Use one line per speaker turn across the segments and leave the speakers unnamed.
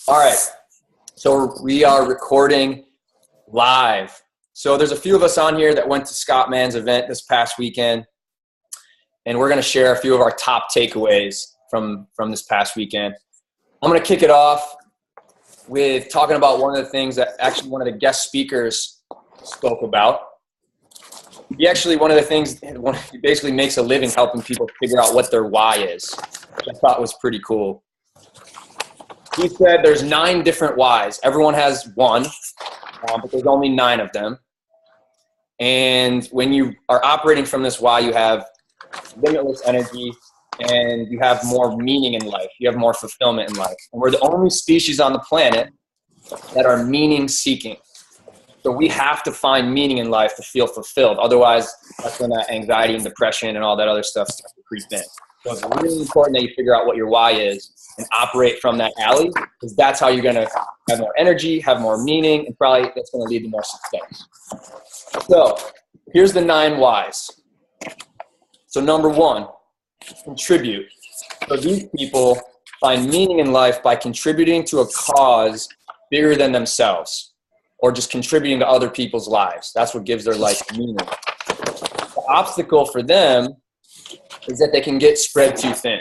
All right. So we are recording live. So there's a few of us on here that went to Scott Mann's event this past weekend, and we're going to share a few of our top takeaways from this past weekend. I'm going to kick it off with talking about one of the things that actually one of the guest speakers spoke about. He basically makes a living helping people figure out what their why is, which I thought was pretty cool. He said there's 9 different whys. Everyone has one, but there's only 9 of them. And when you are operating from this why, you have limitless energy and you have more meaning in life. You have more fulfillment in life. And we're the only species on the planet that are meaning seeking. So we have to find meaning in life to feel fulfilled. Otherwise, that's when that anxiety and depression and all that other stuff starts to creep in. So it's really important that you figure out what your why is and operate from that alley, because that's how you're going to have more energy, have more meaning, and probably that's going to lead to more success. So here's the 9 whys. So number 1, contribute. So these people find meaning in life by contributing to a cause bigger than themselves, or just contributing to other people's lives. That's what gives their life meaning. The obstacle for them is that they can get spread too thin.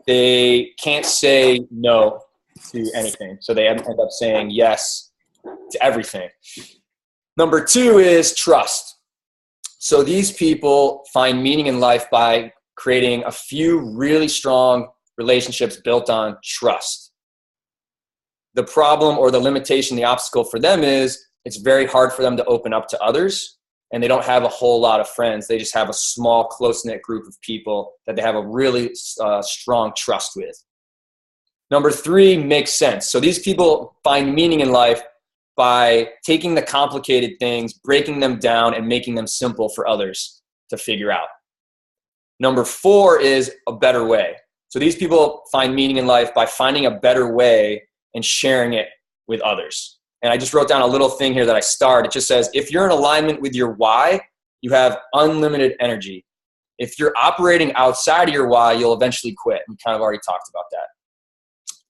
They can't say no to anything, so they end up saying yes to everything. Number 2 is trust. So these people find meaning in life by creating a few really strong relationships built on trust. The problem or the limitation, the obstacle for them is it's very hard for them to open up to others, and they don't have a whole lot of friends. They just have a small, close-knit group of people that they have a really strong trust with. Number 3, makes sense. So these people find meaning in life by taking the complicated things, breaking them down, and making them simple for others to figure out. Number 4 is a better way. So these people find meaning in life by finding a better way and sharing it with others. And I just wrote down a little thing here that I starred. It just says, if you're in alignment with your why, you have unlimited energy. If you're operating outside of your why, you'll eventually quit. We kind of already talked about that.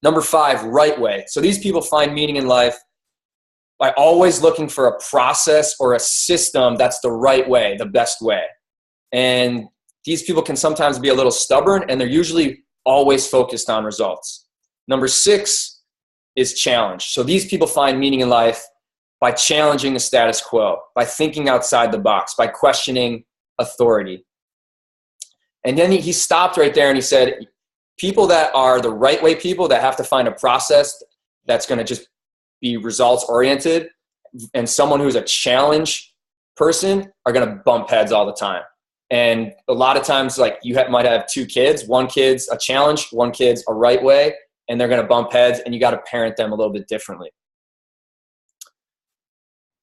Number 5, right way. So these people find meaning in life by always looking for a process or a system that's the right way, the best way. And these people can sometimes be a little stubborn, and they're usually always focused on results. Number 6 is challenge. So these people find meaning in life by challenging the status quo, by thinking outside the box, by questioning authority. And then he stopped right there and he said, people that are the right way people that have to find a process that's going to just be results oriented, and someone who's a challenge person are going to bump heads all the time. And a lot of times, like might have 2 kids, one kid's a challenge, one kid's a right way, and they're going to bump heads, and you got to parent them a little bit differently.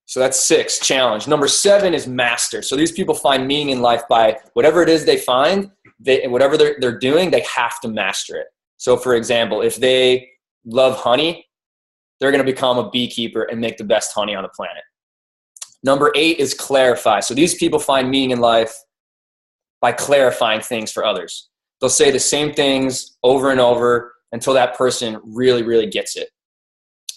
So that's 6, challenge. Number 7 is master. So these people find meaning in life by whatever it is they find, whatever they're doing, they have to master it. So for example, if they love honey, they're going to become a beekeeper and make the best honey on the planet. Number 8 is clarify. So these people find meaning in life by clarifying things for others. They'll say the same things over and over until that person really, really gets it.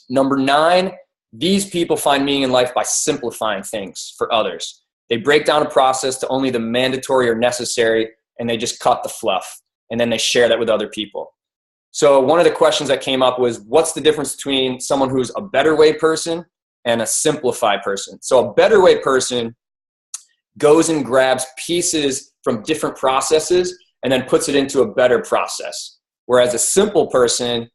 Number 9, these people find meaning in life by simplifying things for others. They break down a process to only the mandatory or necessary, and they just cut the fluff, and then they share that with other people. So one of the questions that came up was, what's the difference between someone who's a better way person and a simplify person? So a better way person goes and grabs pieces from different processes and then puts it into a better process. Whereas a simple person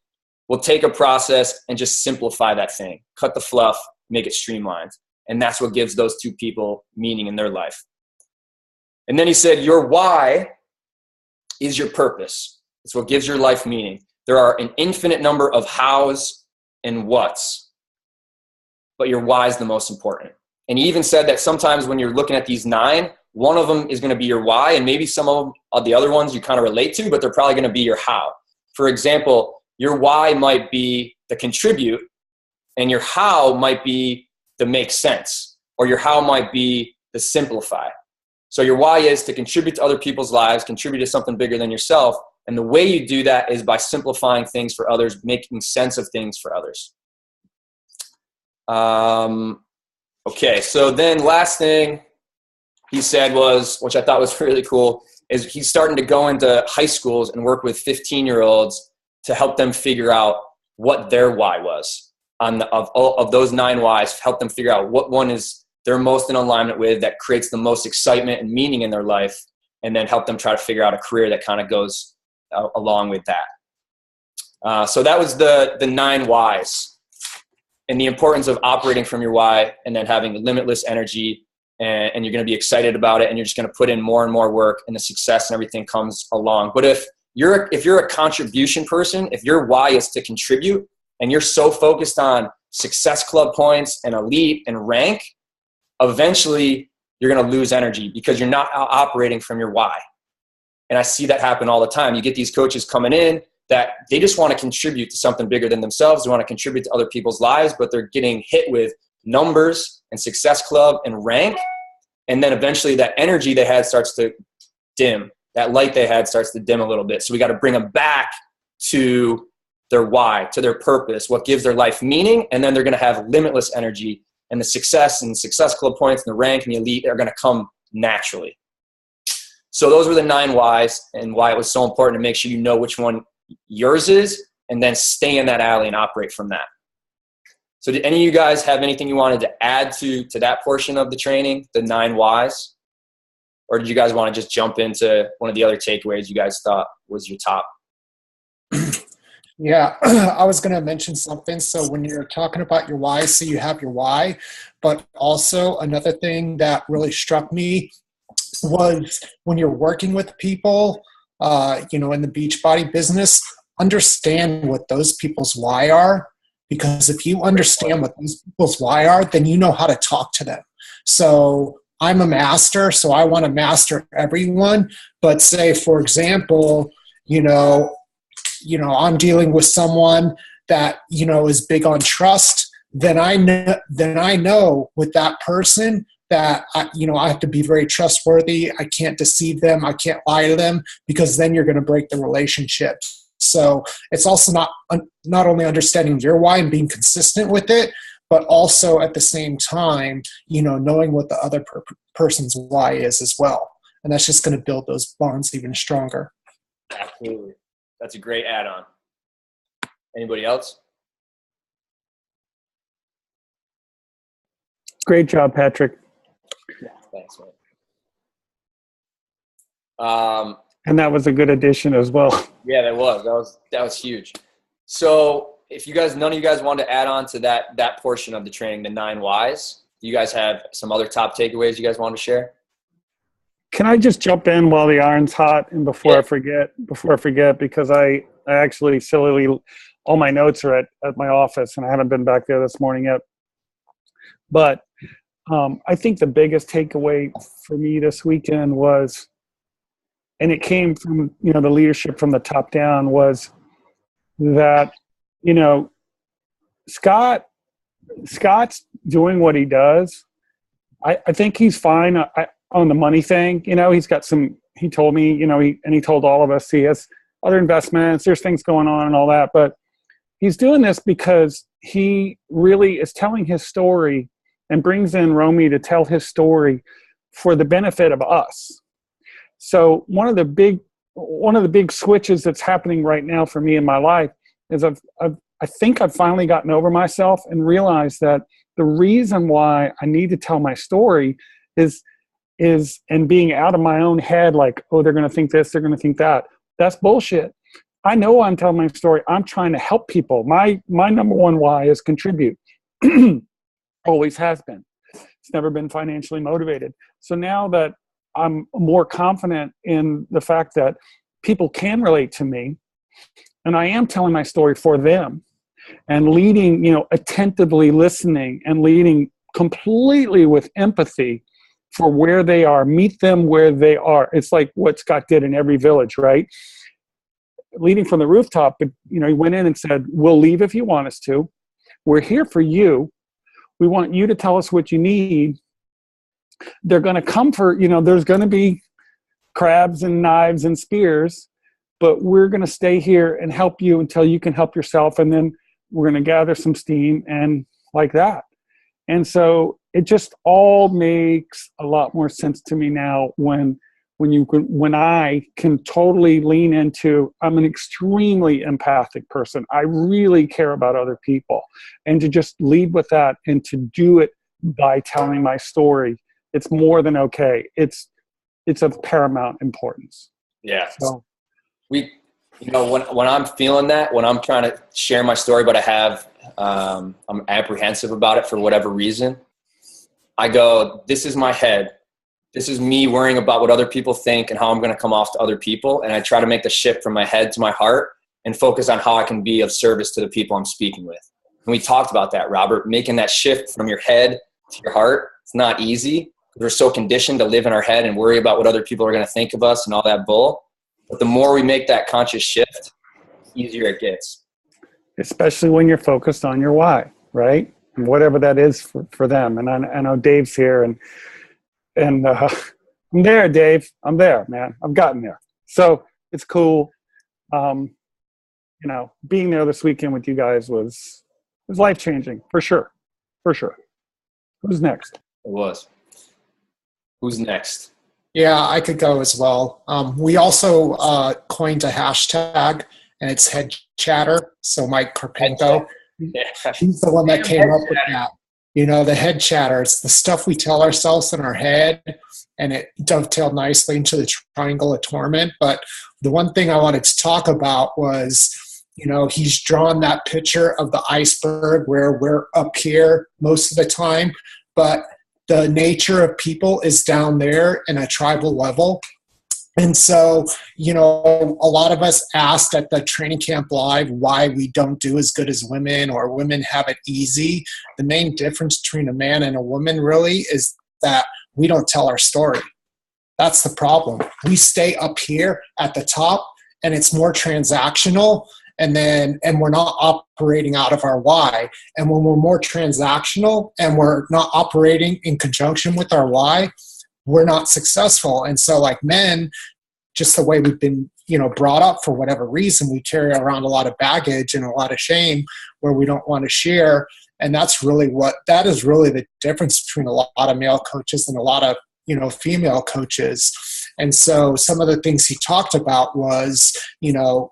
will take a process and just simplify that thing, cut the fluff, make it streamlined. And that's what gives those 2 people meaning in their life. And then he said, your why is your purpose. It's what gives your life meaning. There are an infinite number of hows and whats, but your why is the most important. And he even said that sometimes when you're looking at these 9, one of them is going to be your why, and maybe some of the other ones you kind of relate to, but they're probably going to be your how. For example, your why might be the contribute, and your how might be the make sense, or your how might be the simplify. So your why is to contribute to other people's lives, contribute to something bigger than yourself, And the way you do that is by simplifying things for others, making sense of things for others. Okay, so then last thing he said was, which I thought was really cool, is he's starting to go into high schools and work with 15-year-olds to help them figure out what their why was. Of those 9 whys, help them figure out what one is they're most in alignment with, that creates the most excitement and meaning in their life, and then help them try to figure out a career that kind of goes along with that. So that was the 9 whys, and the importance of operating from your why and then having limitless energy, and you're going to be excited about it, and you're just going to put in more and more work, and the success and everything comes along. But if you're a contribution person, if your why is to contribute, and you're so focused on success club points and elite and rank, eventually you're going to lose energy because you're not operating from your why. And I see that happen all the time. You get these coaches coming in that they just want to contribute to something bigger than themselves. They want to contribute to other people's lives, but they're getting hit with numbers and success club and rank. And then eventually that energy they had starts to dim. That light they had starts to dim a little bit. So we got to bring them back to their why, to their purpose, what gives their life meaning. And then they're going to have limitless energy, and the success and success club points and the rank and the elite are going to come naturally. So those were the 9 whys, and why it was so important to make sure you know which one yours is, and then stay in that alley and operate from that. So did any of you guys have anything you wanted to add to that portion of the training, the 9 whys? Or did you guys want to just jump into one of the other takeaways you guys thought was your top?
Yeah, I was going to mention something. So when you're talking about your why, so you have your why, but also another thing that really struck me was when you're working with people, in the Beachbody business, understand what those people's why are. Because if you understand what those people's why are, then you know how to talk to them. So I'm a master, so I want to master everyone. But say, for example, I'm dealing with someone that, is big on trust, then I know with that person that, I have to be very trustworthy. I can't deceive them. I can't lie to them, because then you're going to break the relationship. So it's also not only understanding your why and being consistent with it, but also at the same time, knowing what the other person's why is as well. And that's just going to build those bonds even stronger.
Absolutely. That's a great add-on. Anybody else?
Great job, Patrick.
Yeah, thanks, man.
And that was a good addition as well.
Yeah, that was huge. So if none of you guys want to add on to that portion of the training, the 9 whys, do you guys have some other top takeaways you guys want to share?
Can I just jump in while the iron's hot and before I forget, because I actually all my notes are at my office and I haven't been back there this morning yet. But I think the biggest takeaway for me this weekend was, and it came from, the leadership from the top down, was that, Scott's doing what he does. I think he's fine on the money thing. He's got he told me, he told all of us he has other investments, there's things going on and all that, but he's doing this because he really is telling his story and brings in Romy to tell his story for the benefit of us. So one of the big switches that's happening right now for me in my life is I think I've finally gotten over myself and realized that the reason why I need to tell my story is and being out of my own head, like, oh, they're going to think this, they're going to think that. That's bullshit. I know I'm telling my story. I'm trying to help people. My number one why is contribute. Always has been. It's never been financially motivated. So now that I'm more confident in the fact that people can relate to me, and I am telling my story for them, and leading, attentively listening and leading completely with empathy for where they are, meet them where they are. It's like what Scott did in every village, right? Leading from the rooftop, but he went in and said, we'll leave if you want us to. We're here for you. We want you to tell us what you need. They're going to come for, there's going to be crabs and knives and spears, but we're going to stay here and help you until you can help yourself. And then we're going to gather some steam and like that. And so it just all makes a lot more sense to me now when I can totally lean into, I'm an extremely empathic person. I really care about other people, and to just lead with that and to do it by telling my story, it's more than okay. It's of paramount importance.
Yeah.
So
when I'm feeling that, when I'm trying to share my story, but I'm apprehensive about it for whatever reason, I go, this is my head. This is me worrying about what other people think and how I'm going to come off to other people. And I try to make the shift from my head to my heart and focus on how I can be of service to the people I'm speaking with. And we talked about that, Robert, making that shift from your head to your heart. It's not easy. We're so conditioned to live in our head and worry about what other people are going to think of us and all that bull. But the more we make that conscious shift, the easier it gets.
Especially when you're focused on your why, right? And whatever that is for them. And I know Dave's here, and I'm there, Dave. I'm there, man. I've gotten there. So it's cool. Being there this weekend with you guys was life-changing, for sure. For sure. Who's next?
It was. Who's next?
Yeah, I could go as well. We also coined a hashtag, and it's head chatter. So Mike Karpenko, he's the one that came up with that. The head chatter, it's the stuff we tell ourselves in our head, and it dovetailed nicely into the triangle of torment. But the one thing I wanted to talk about was, he's drawn that picture of the iceberg where we're up here most of the time, but the nature of people is down there in a tribal level. And so, a lot of us asked at the training camp live why we don't do as good as women, or women have it easy. The main difference between a man and a woman really is that we don't tell our story. That's the problem. We stay up here at the top, and it's more transactional. And we're not operating out of our why. And when we're more transactional and we're not operating in conjunction with our why, we're not successful. And so, like men, just the way we've been, brought up, for whatever reason, we carry around a lot of baggage and a lot of shame where we don't want to share. And that is really the difference between a lot of male coaches and a lot of, female coaches. And so some of the things he talked about was,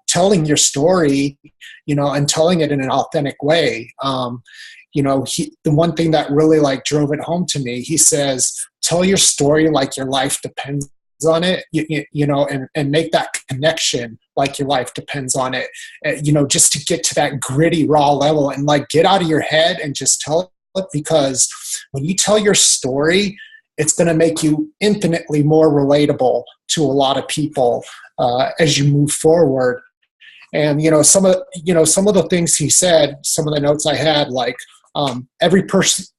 telling your story, and telling it in an authentic way. The one thing that really drove it home to me, he says, tell your story like your life depends on it, and make that connection like your life depends on it, just to get to that gritty, raw level, and get out of your head and just tell it, because when you tell your story, it's going to make you infinitely more relatable to a lot of people as you move forward. And some of the things he said, some of the notes I had, every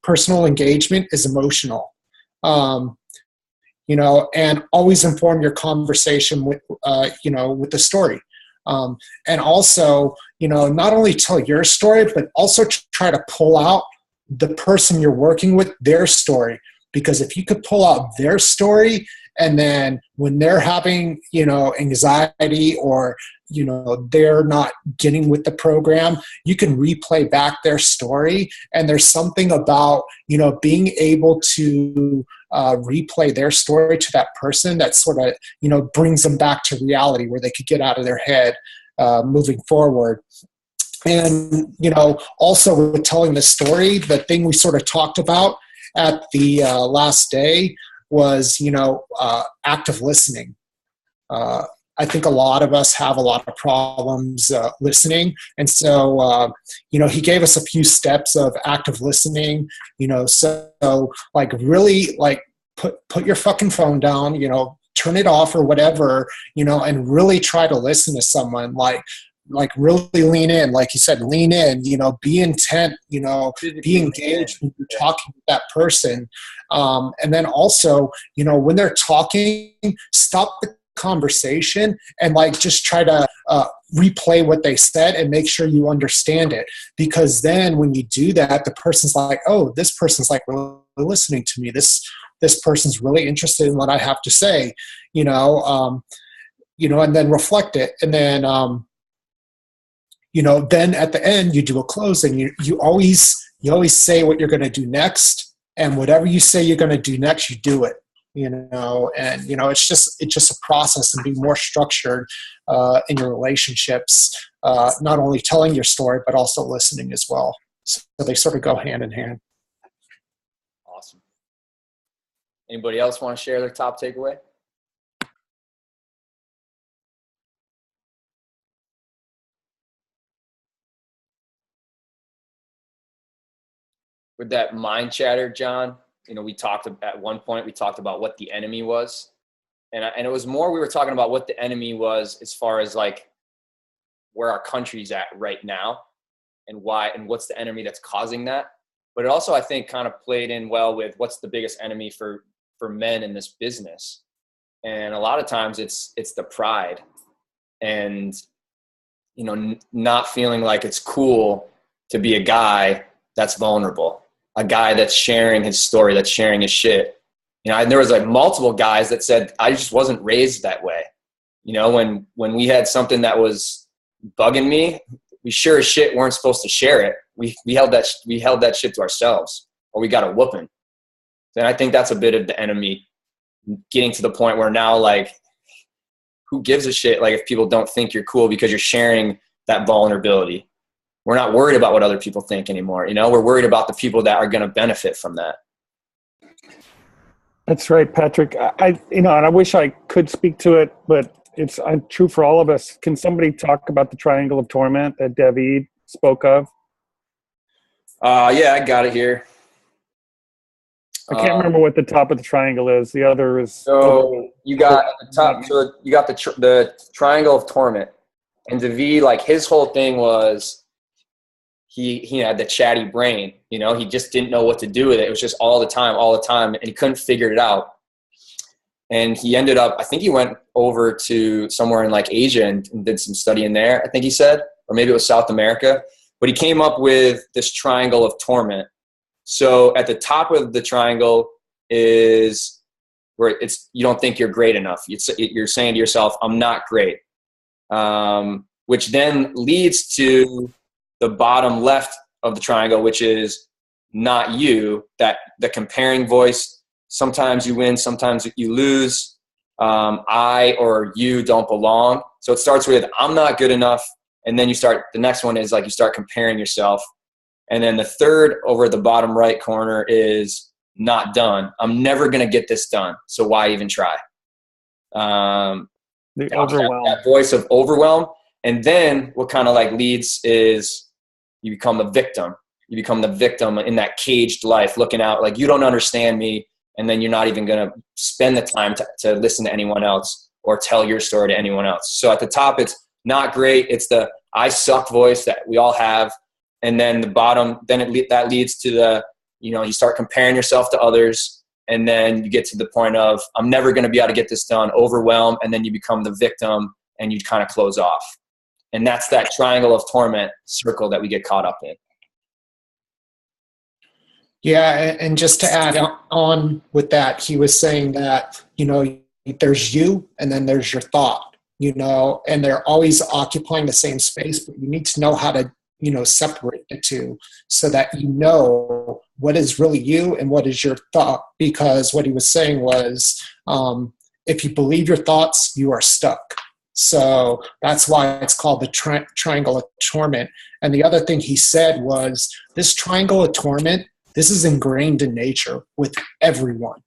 personal engagement is emotional, and always inform your conversation with with the story, and also not only tell your story, but also try to pull out the person you're working with, their story. Because if you could pull out their story, and then when they're having, anxiety, or, they're not getting with the program, you can replay back their story. And there's something about, being able to replay their story to that person that sort of, brings them back to reality, where they could get out of their head moving forward. And, also with telling the story, the thing we sort of talked about at the last day was, active listening. I think a lot of us have a lot of problems listening. And so, he gave us a few steps of active listening, so really put your fucking phone down, turn it off or whatever, and really try to listen to someone, really lean in, like you said, lean in, be intent, be engaged when you're talking to that person. And then also, when they're talking, stop the conversation and just try to replay what they said and make sure you understand it. Because then when you do that, the person's like, oh, this person's really listening to me. This person's really interested in what I have to say, and then reflect it. And then, then at the end you do a close, and you always say what you're going to do next. And whatever you say you're going to do next, you do it, and, it's just a process, and be more structured in your relationships, not only telling your story, but also listening as well. So they sort of go hand in hand.
Awesome. Anybody else want to share their top takeaway? With that mind chatter, John, at one point we talked about what the enemy was. And it was more, we were talking about what the enemy was as far as like where our country's at right now and why, and what's the enemy that's causing that. But it also, I think, kind of played in well with what's the biggest enemy for men in this business. And a lot of times it's the pride and, not feeling like it's cool to be a guy that's vulnerable, a guy that's sharing his story, that's sharing his shit. There was like multiple guys that said, I just wasn't raised that way. When we had something that was bugging me, we sure as shit weren't supposed to share it. We held that shit to ourselves, or we got a whooping. And I think that's a bit of the enemy, getting to the point where now, like, who gives a shit? Like, if people don't think you're cool because you're sharing that vulnerability, we're not worried about what other people think anymore. We're worried about the people that are going to benefit from that.
That's right, Patrick. And I wish I could speak to it, but it's true for all of us. Can somebody talk about the triangle of torment that David spoke of?
Yeah, I got it here.
I can't remember what the top of the triangle is. The other is.
So you got the top. So you got the triangle of torment, and David, like, his whole thing was he had the chatty brain. He just didn't know what to do with it. It was just all the time, and he couldn't figure it out. And he ended up, I think he went over to somewhere in like Asia and did some studying there, I think he said, or maybe it was South America. But he came up with this triangle of torment. So at the top of the triangle is where you don't think you're great enough. You're saying to yourself, I'm not great. Which then leads to the bottom left of the triangle, which is not you, that the comparing voice. Sometimes you win, sometimes you lose. I or you don't belong. So it starts with, I'm not good enough. And then the next one is like, you start comparing yourself. And then the third over the bottom right corner is not done. I'm never going to get this done. So why even try?
The overwhelm.
That voice of overwhelm. And then what kind of like leads is you become the victim. You become the victim in that caged life, looking out like, you don't understand me. And then you're not even going to spend the time to listen to anyone else or tell your story to anyone else. So at the top, it's not great. It's the I suck voice that we all have. And then the bottom, that leads to the, you start comparing yourself to others. And then you get to the point of, I'm never going to be able to get this done, overwhelm. And then you become the victim and you kind of close off. And that's that triangle of torment circle that we get caught up in.
Yeah, and just to add on with that, he was saying that, there's you and then there's your thought, and they're always occupying the same space, but you need to know how to, separate the two so that you know what is really you and what is your thought. Because what he was saying was, if you believe your thoughts, you are stuck. So that's why it's called the triangle of torment. And the other thing he said was, this triangle of torment, this is ingrained in nature with everyone.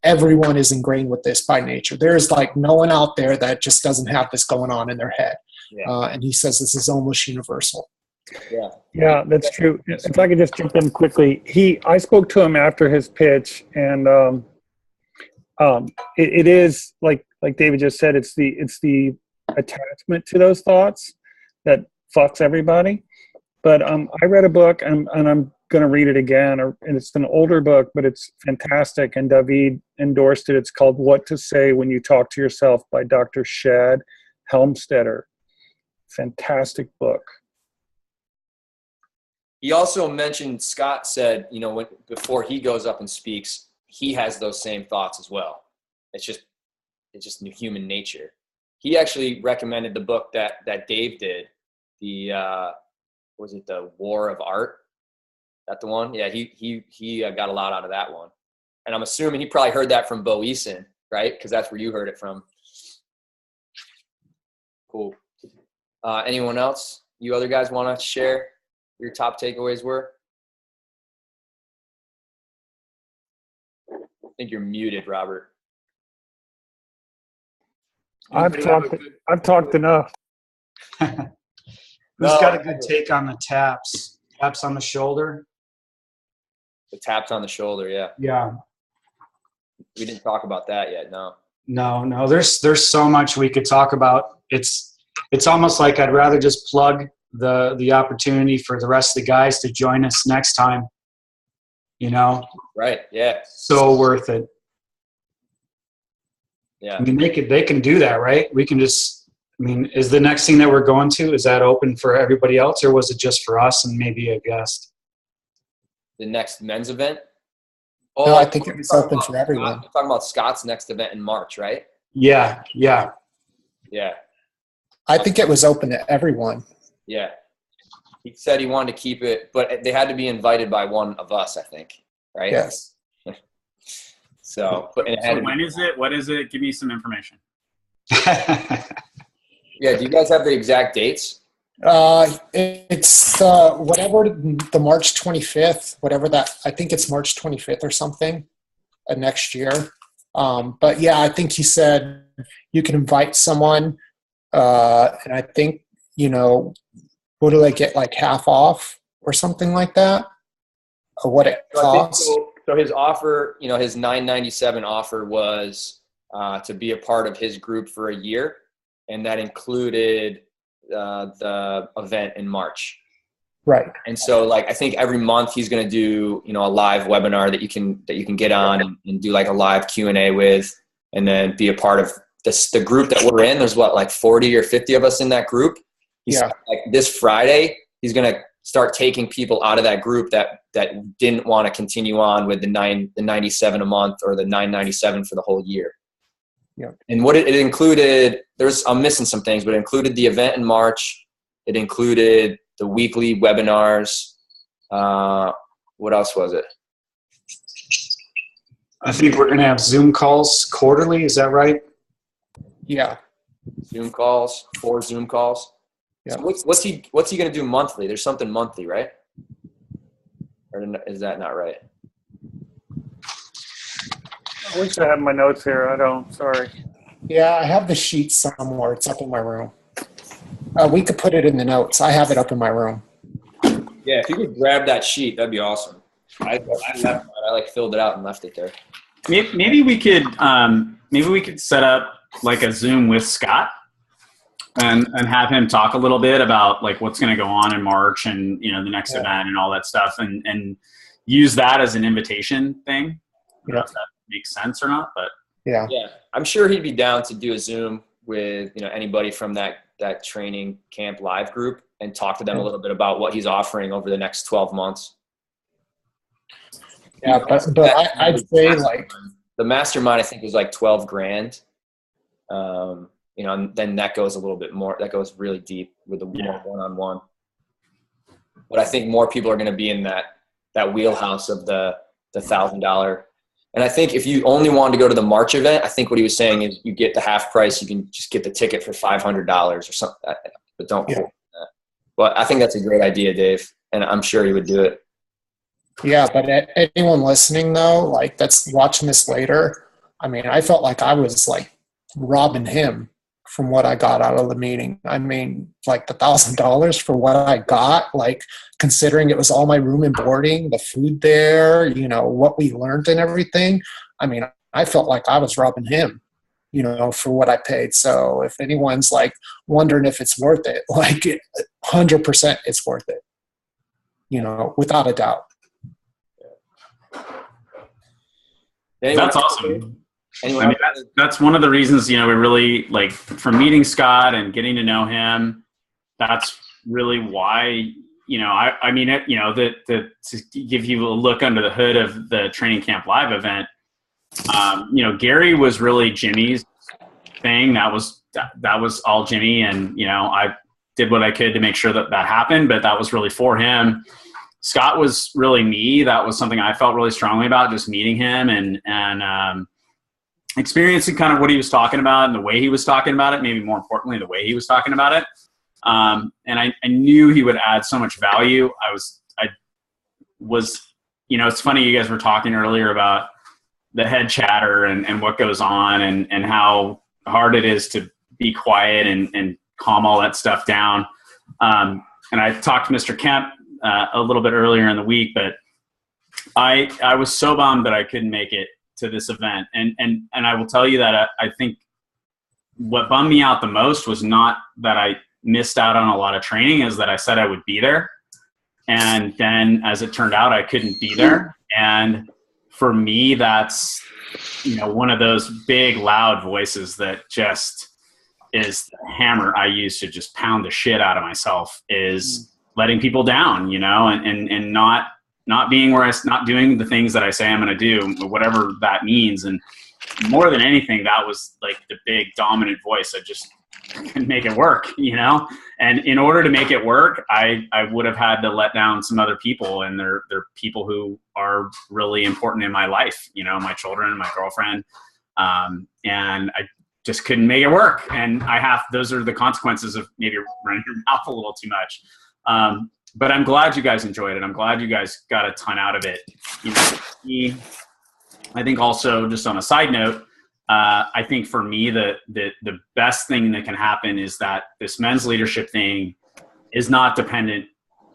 Everyone is ingrained with this by nature. There's like no one out there that just doesn't have this going on in their head. Yeah. And he says this is almost universal.
Yeah, that's true. If I could just jump in quickly, I spoke to him after his pitch, and it is like David just said, it's the attachment to those thoughts that fucks everybody. But I read a book, and I'm going to read it again, and it's an older book, but it's fantastic, and David endorsed it. It's called What to Say When You Talk to Yourself by Dr. Shad Helmstetter. Fantastic book.
He also mentioned, Scott said, before he goes up and speaks, he has those same thoughts as well. It's just human nature. he actually recommended the book that Dave did. Was it The War of Art? That the one? Yeah, he got a lot out of that one. And I'm assuming he probably heard that from Bo Eason, right? Because that's where you heard it from. Cool. Anyone else? You other guys want to share your top takeaways were? I think you're muted, Robert.
I've talked enough.
Who's got a good take on the taps? Taps on the shoulder?
The taps on the shoulder, yeah.
Yeah.
We didn't talk about that yet, no.
No. There's so much we could talk about. It's almost like I'd rather just plug the opportunity for the rest of the guys to join us next time. You know?
Right, yeah.
So worth it.
Yeah.
I mean, they can do that, right? We can just, I mean, is the next thing that we're going to, is that open for everybody else, or was it just for us and maybe a guest?
The next men's event?
No, I think it's open for everyone.
We're talking about Scott's next event in March, right?
Yeah.
Yeah.
I think it was open to everyone.
Yeah. He said he wanted to keep it, but they had to be invited by one of us, I think, right?
Yes.
So
when is it? What is it? Give me some information.
Yeah, do you guys have the exact dates?
It's whatever the March 25th, whatever that, I think it's March 25th or something next year. But yeah, I think he said you can invite someone, and I think, what do they get, like half off or something like that? Or what it costs?
So his offer, his $997 offer was to be a part of his group for a year, and that included the event in March.
Right.
And so I think every month he's going to do, a live webinar that you can get on and do like a live Q&A with, and then be a part of the group that we're in. There's 40 or 50 of us in that group. This Friday, he's going to start taking people out of that group that didn't want to continue on with the $97 a month or the $997 for the whole year.
Yeah.
And what it included, I'm missing some things, but it included the event in March. It included the weekly webinars. What else was it?
I think we're going to have Zoom calls quarterly. Is that right?
Yeah.
Zoom calls, 4 Zoom calls.
Yeah.
So what's he going to do monthly? There's something monthly, right? Or is that not right?
I wish I had my notes here. I don't. Sorry.
Yeah, I have the sheet somewhere. It's up in my room. We could put it in the notes. I have it up in my room.
Yeah, if you could grab that sheet, that'd be awesome. I left it. I filled it out and left it there.
Maybe we could set up like a Zoom with Scott and have him talk a little bit about what's going to go on in March and the next event and all that stuff, and use that as an invitation thing. I don't know if that makes sense or not, but
yeah,
I'm sure he'd be down to do a Zoom with anybody from that training camp live group and talk to them a little bit about what he's offering over the next 12 months.
Yeah, but I'd say
the mastermind I think was $12,000. And then that goes a little bit more. That goes really deep with the more one-on-one. But I think more people are going to be in that wheelhouse of the $1,000. And I think if you only wanted to go to the March event, I think what he was saying is you get the half price. You can just get the ticket for $500 or something. But don't quote that. But I think that's a great idea, Dave, and I'm sure he would do it.
Yeah, but anyone listening though, that's watching this later, I mean, I felt like I was robbing him from what I got out of the meeting. I mean, the $1,000 for what I got, considering it was all my room and boarding, the food there, what we learned and everything. I mean, I felt like I was robbing him, for what I paid. So if anyone's wondering if it's worth it, 100% it's worth it, without a doubt.
That's awesome. Anyway, I mean, that's one of the reasons, we really from meeting Scott and getting to know him. That's really why, to give you a look under the hood of the Training Camp Live event. Gary was really Jimmy's thing. That was all Jimmy. And, you know, I did what I could to make sure that happened, but that was really for him. Scott was really me. That was something I felt really strongly about, just meeting him and experiencing kind of what he was talking about and the way he was talking about it, maybe more importantly, the way he was talking about it. And I knew he would add so much value. I was, you know, it's funny, you guys were talking earlier about the head chatter and what goes on and how hard it is to be quiet and calm all that stuff down. And I talked to Mr. Kemp a little bit earlier in the week, but I was so bummed that I couldn't make it to this event. And I will tell you that I think what bummed me out the most was not that I missed out on a lot of training, is that I said I would be there. And then as it turned out, I couldn't be there. And for me, that's, you know, one of those big, loud voices that just is the hammer I use to just pound the shit out of myself, is letting people down, you know, and not being where not doing the things that I say I'm going to do, whatever that means. And more than anything, that was like the big dominant voice. I just couldn't make it work, you know? And in order to make it work, I would have had to let down some other people, and they're people who are really important in my life, you know, my children, my girlfriend. And I just couldn't make it work. And those are the consequences of maybe running your mouth a little too much. But I'm glad you guys enjoyed it. I'm glad you guys got a ton out of it. You know, I think also, just on a side note, I think for me, the best thing that can happen is that this men's leadership thing is not dependent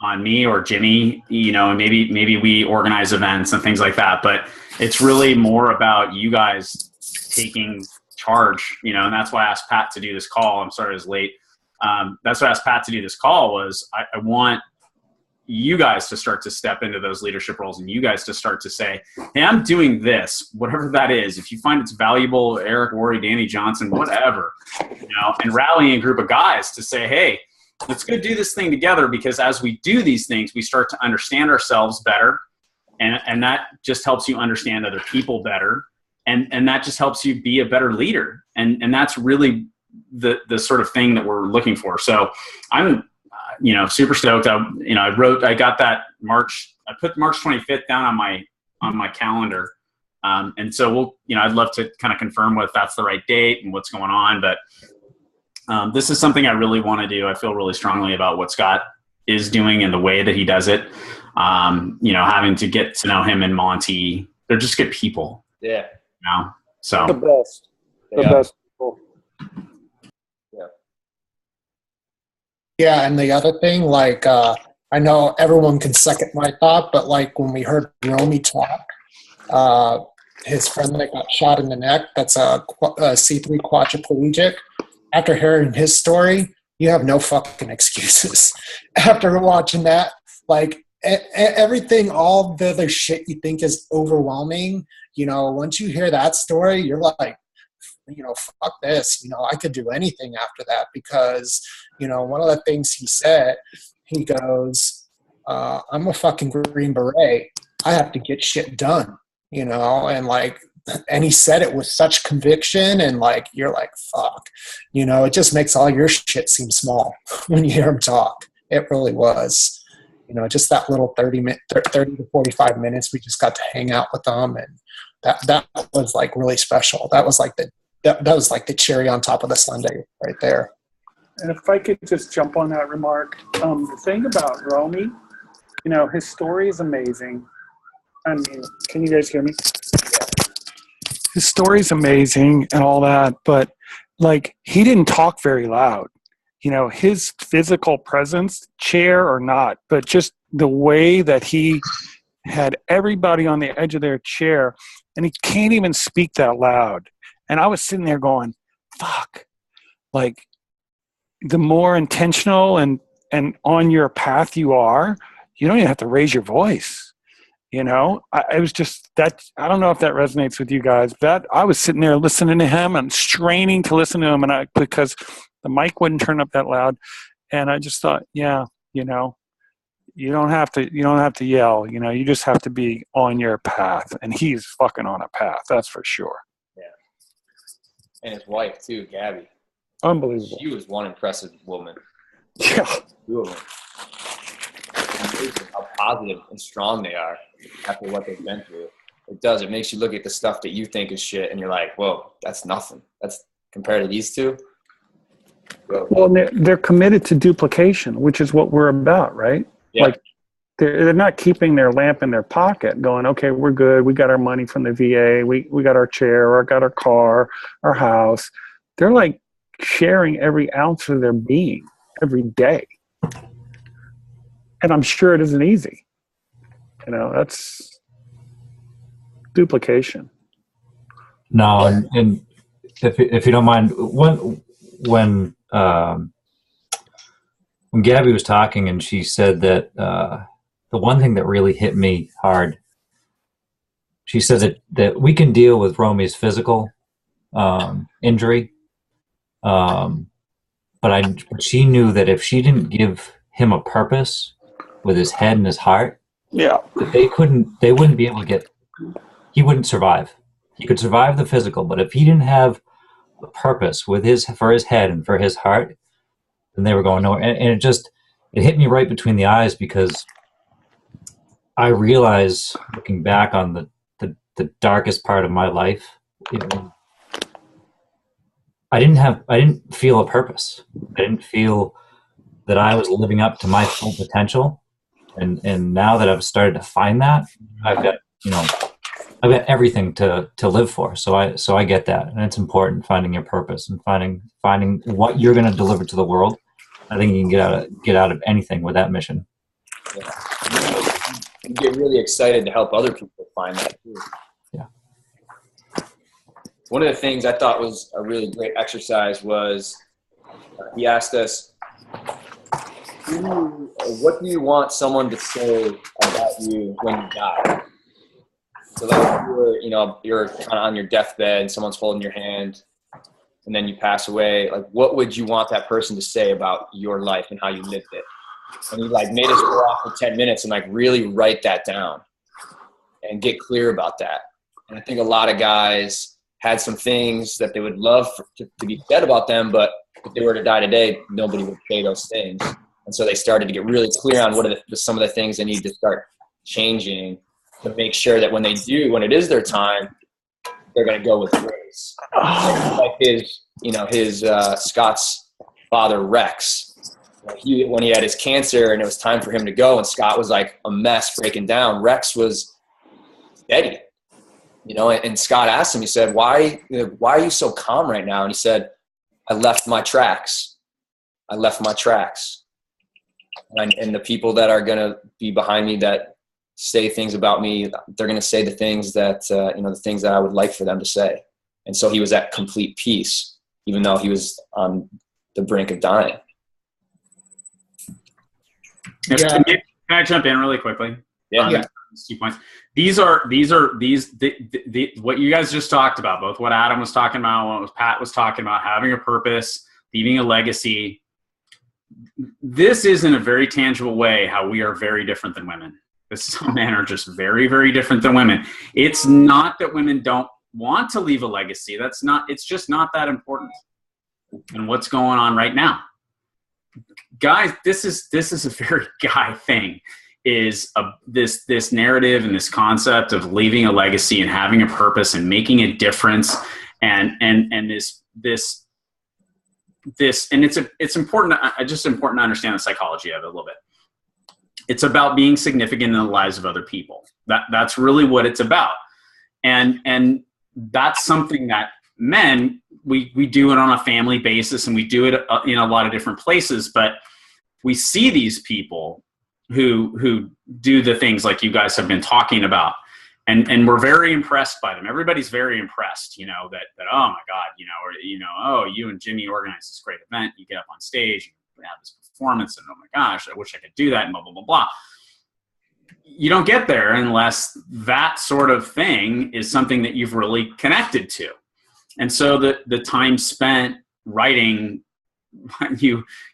on me or Jimmy, you know, and maybe we organize events and things like that, but it's really more about you guys taking charge, you know, and that's why I asked Pat to do this call. I'm sorry it was late. That's why I asked Pat to do this call, was I want you guys to start to step into those leadership roles, and you guys to start to say, hey, I'm doing this, whatever that is. If you find it's valuable, Eric Worre, Danny Johnson, whatever, you know, and rallying a group of guys to say, hey, let's go do this thing together, because as we do these things, we start to understand ourselves better. And that just helps you understand other people better. And that just helps you be a better leader. And that's really the sort of thing that we're looking for. So I'm, you know, super stoked. I got that I put March 25th down on my calendar. And so I'd love to kind of confirm if that's the right date and what's going on, but this is something I really want to do. I feel really strongly about what Scott is doing and the way that he does it. You know, having to get to know him and Monty, they're just good people.
Yeah.
You know? So
The best people.
Yeah, and the other thing, like, I know everyone can second my thought, but like when we heard Romy talk, his friend that got shot in the neck, that's a C3 quadriplegic, after hearing his story, you have no fucking excuses. After watching that, like, everything, all the other shit you think is overwhelming, you know, once you hear that story, you're like, you know, fuck this, you know, I could do anything after that, because, you know, one of the things he said, he goes, I'm a fucking Green Beret. I have to get shit done, you know, and he said it with such conviction, and like, you're like, fuck, you know, it just makes all your shit seem small when you hear him talk. It really was, you know, just that little 30 to 45 minutes we just got to hang out with them, and that was like really special. That was like that was like the cherry on top of the sundae right there.
And if I could just jump on that remark, the thing about Romy, you know, his story is amazing. I mean, can you guys hear me? His story is amazing and all that, but like, he didn't talk very loud. You know, his physical presence, chair or not, but just the way that he had everybody on the edge of their chair, and he can't even speak that loud. And I was sitting there going, fuck, like, the more intentional and on your path you are, you don't even have to raise your voice. You know, I was just that. I don't know if that resonates with you guys, but I was sitting there listening to him and straining to listen to him, because the mic wouldn't turn up that loud. And I just thought, yeah, you know, you don't have to yell, you know, you just have to be on your path. And he's fucking on a path. That's for sure.
And his wife too, Gabby.
Unbelievable.
She was one impressive woman.
Yeah.
Two of them. Amazing how positive and strong they are after what they've been through. It does. It makes you look at the stuff that you think is shit, and you're like, whoa, that's nothing. That's compared to these two. Whoa.
Well, they're committed to duplication, which is what we're about, right?
Yeah.
Like they're not keeping their lamp in their pocket going, okay, we're good. We got our money from the VA. We got our chair, or got our car, our house. They're like sharing every ounce of their being every day. And I'm sure it isn't easy. You know, that's duplication.
No, and if you don't mind, when Gabby was talking and she said that the one thing that really hit me hard, she said that we can deal with Romy's physical injury, but she knew that if she didn't give him a purpose with his head and his heart,
Yeah.
they wouldn't be able to he wouldn't survive. He could survive the physical, but if he didn't have a purpose for his head and for his heart, then they were going nowhere. And it hit me right between the eyes, because I realize, looking back on the darkest part of my life, I didn't feel a purpose. I didn't feel that I was living up to my full potential. And now that I've started to find that, I've got everything to live for. So I get that, and it's important, finding your purpose and finding what you're going to deliver to the world. I think you can get out of anything with that mission.
Yeah. You get really excited to help other people find that too.
Yeah.
One of the things I thought was a really great exercise was he asked us, what do you want someone to say about you when you die? So like you're kind of on your deathbed and someone's holding your hand and then you pass away. Like, what would you want that person to say about your life and how you lived it? And he like made us go off for 10 minutes and like really write that down and get clear about that. And I think a lot of guys had some things that they would love to be said about them, but if they were to die today, nobody would say those things. And so they started to get really clear on what are some of the things they need to start changing to make sure that when it is their time, they're going to go with grace. Like his Scott's father, Rex, when he had his cancer and it was time for him to go and Scott was like a mess breaking down, Rex was steady, and Scott asked him, he said, why are you so calm right now? And he said, I left my tracks. And the people that are going to be behind me that say things about me, they're going to say the things that, the things that I would like for them to say. And so he was at complete peace, even though he was on the brink of dying.
Yeah. Can I jump in really quickly?
Yeah.
These 2 points. These what you guys just talked about, both what Adam was talking about, what Pat was talking about, having a purpose, leaving a legacy. This is in a very tangible way how we are very different than women. Men are just very, very different than women. It's not that women don't want to leave a legacy. It's just not that important. And what's going on right now, guys, this is a very guy thing, is this narrative and this concept of leaving a legacy and having a purpose and making a difference and this and it's important to understand the psychology of it a little bit. It's about being significant in the lives of other people. That's really what it's about. And that's something that men, we do it on a family basis and we do it in a lot of different places, but we see these people who do the things like you guys have been talking about. And we're very impressed by them. Everybody's very impressed, that oh my God, oh, you and Jimmy organized this great event. You get up on stage, you have this performance, and oh my gosh, I wish I could do that, and blah, blah, blah, blah. You don't get there unless that sort of thing is something that you've really connected to. And so the time spent writing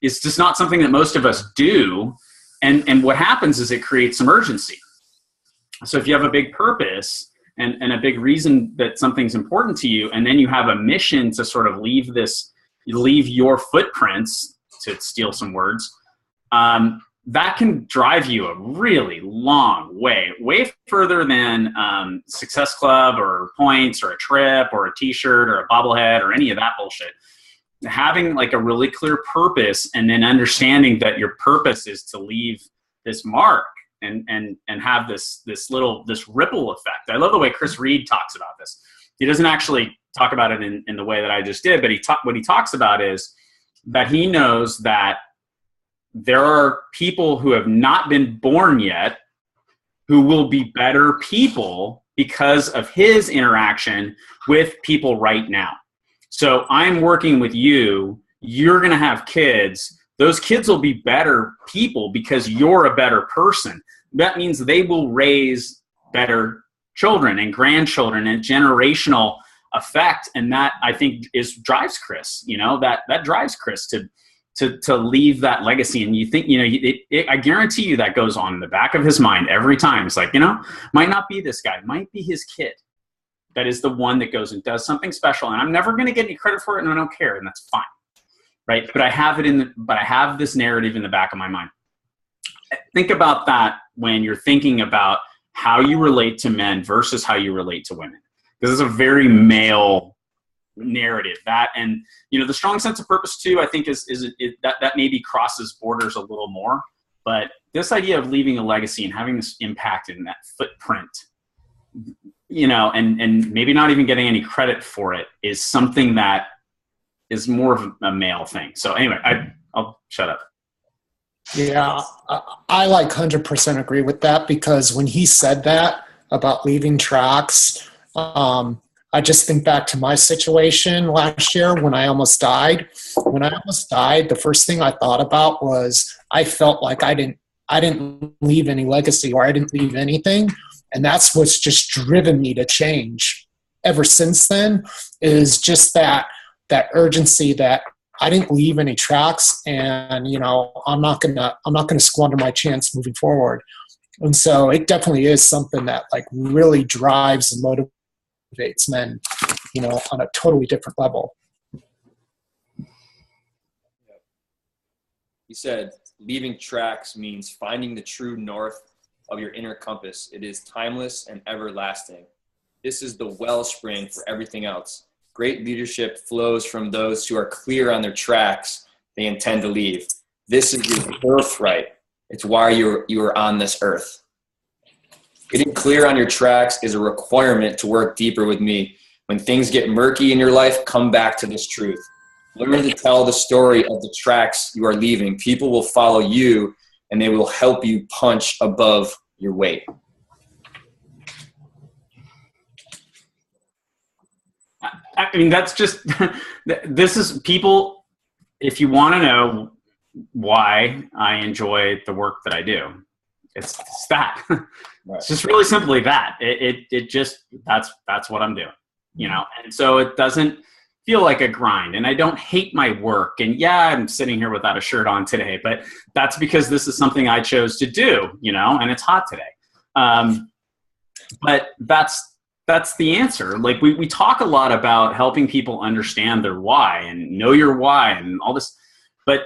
is just not something that most of us do. And what happens is it creates some urgency. So if you have a big purpose, and a big reason that something's important to you, and then you have a mission to sort of leave your footprints, to steal some words, that can drive you a really long way further than Success Club or points or a trip or a t-shirt or a bobblehead or any of that bullshit. Having like a really clear purpose, and then understanding that your purpose is to leave this mark and have this ripple effect. I love the way Chris Reed talks about this. He doesn't actually talk about it in the way that I just did, but what he talks about is that he knows that there are people who have not been born yet who will be better people because of his interaction with people right now. So I'm working with you. You're going to have kids. Those kids will be better people because you're a better person. That means they will raise better children and grandchildren and generational effect. And that, I think, drives Chris, that drives Chris to leave that legacy. And you think, I guarantee you that goes on in the back of his mind every time. It's like, might not be this guy, might be his kid. That is the one that goes and does something special. And I'm never going to get any credit for it, and I don't care. And that's fine. Right. But I have this narrative in the back of my mind. Think about that when you're thinking about how you relate to men versus how you relate to women. This is a very male narrative. That, and the strong sense of purpose too, I think that maybe crosses borders a little more. But this idea of leaving a legacy and having this impact in that footprint, and maybe not even getting any credit for it, is something that is more of a male thing. So anyway, I'll shut up.
Yeah, I like 100% agree with that, because when he said that about leaving tracks, I just think back to my situation last year when I almost died. When I almost died, the first thing I thought about was I felt like I didn't leave any legacy, or I didn't leave anything. And that's what's just driven me to change ever since then, is just that urgency that I didn't leave any tracks, and I'm not gonna squander my chance moving forward. And so it definitely is something that like really drives and motivates men, on a totally different level.
You said leaving tracks means finding the true north of your inner compass. It is timeless and everlasting. This is the wellspring for everything else. Great leadership flows from those who are clear on their tracks they intend to leave. This is your birthright. It's why you are on this earth. Getting clear on your tracks is a requirement to work deeper with me. When things get murky in your life, come back to this truth. Learn to tell the story of the tracks you are leaving. People will follow you, and they will help you punch above your weight.
I mean, that's just, this is people, if you want to know why I enjoy the work that I do, it's that. Right. It's just really simply that. It just, that's what I'm doing, and so it doesn't feel like a grind, and I don't hate my work. And yeah, I'm sitting here without a shirt on today, but that's because this is something I chose to do, and it's hot today. But that's the answer. Like we talk a lot about helping people understand their why and know your why and all this, but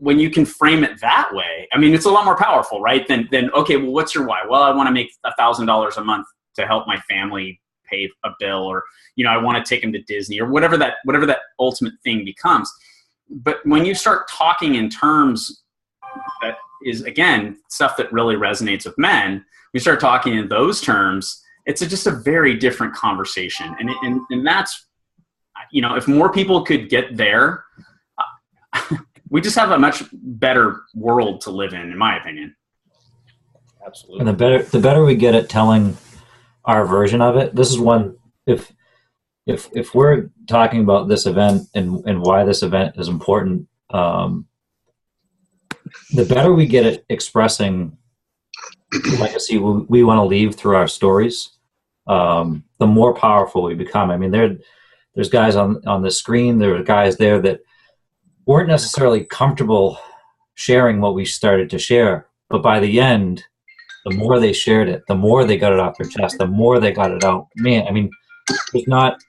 when you can frame it that way, I mean, it's a lot more powerful, right? Than okay, well, what's your why? Well, I want to make $1,000 a month to help my family pay a bill, or I want to take them to Disney, or whatever that ultimate thing becomes. But when you start talking in terms that is, again, stuff that really resonates with men, we start talking in those terms, it's just a very different conversation. And that's, if more people could get there, we just have a much better world to live in my opinion.
Absolutely.
And the better we get at telling our version of it, this is one, if we're talking about this event and why this event is important, the better we get at expressing the legacy we want to leave through our stories, the more powerful we become. I mean, there's guys on the screen, there are guys there that weren't necessarily comfortable sharing what we started to share, but by the end, the more they shared it, the more they got it off their chest, the more they got it out. Man, I mean, it's not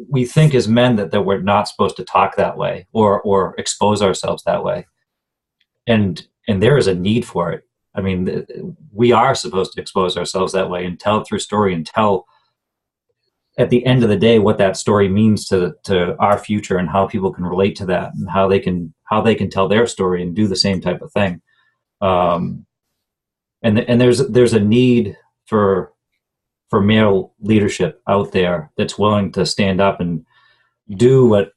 we think as men that we're not supposed to talk that way or expose ourselves that way. And there is a need for it. I mean, we are supposed to expose ourselves that way and tell it through story and tell at the end of the day what that story means to our future and how people can relate to that and how they can tell their story and do the same type of thing. And there's a need for male leadership out there that's willing to stand up and do what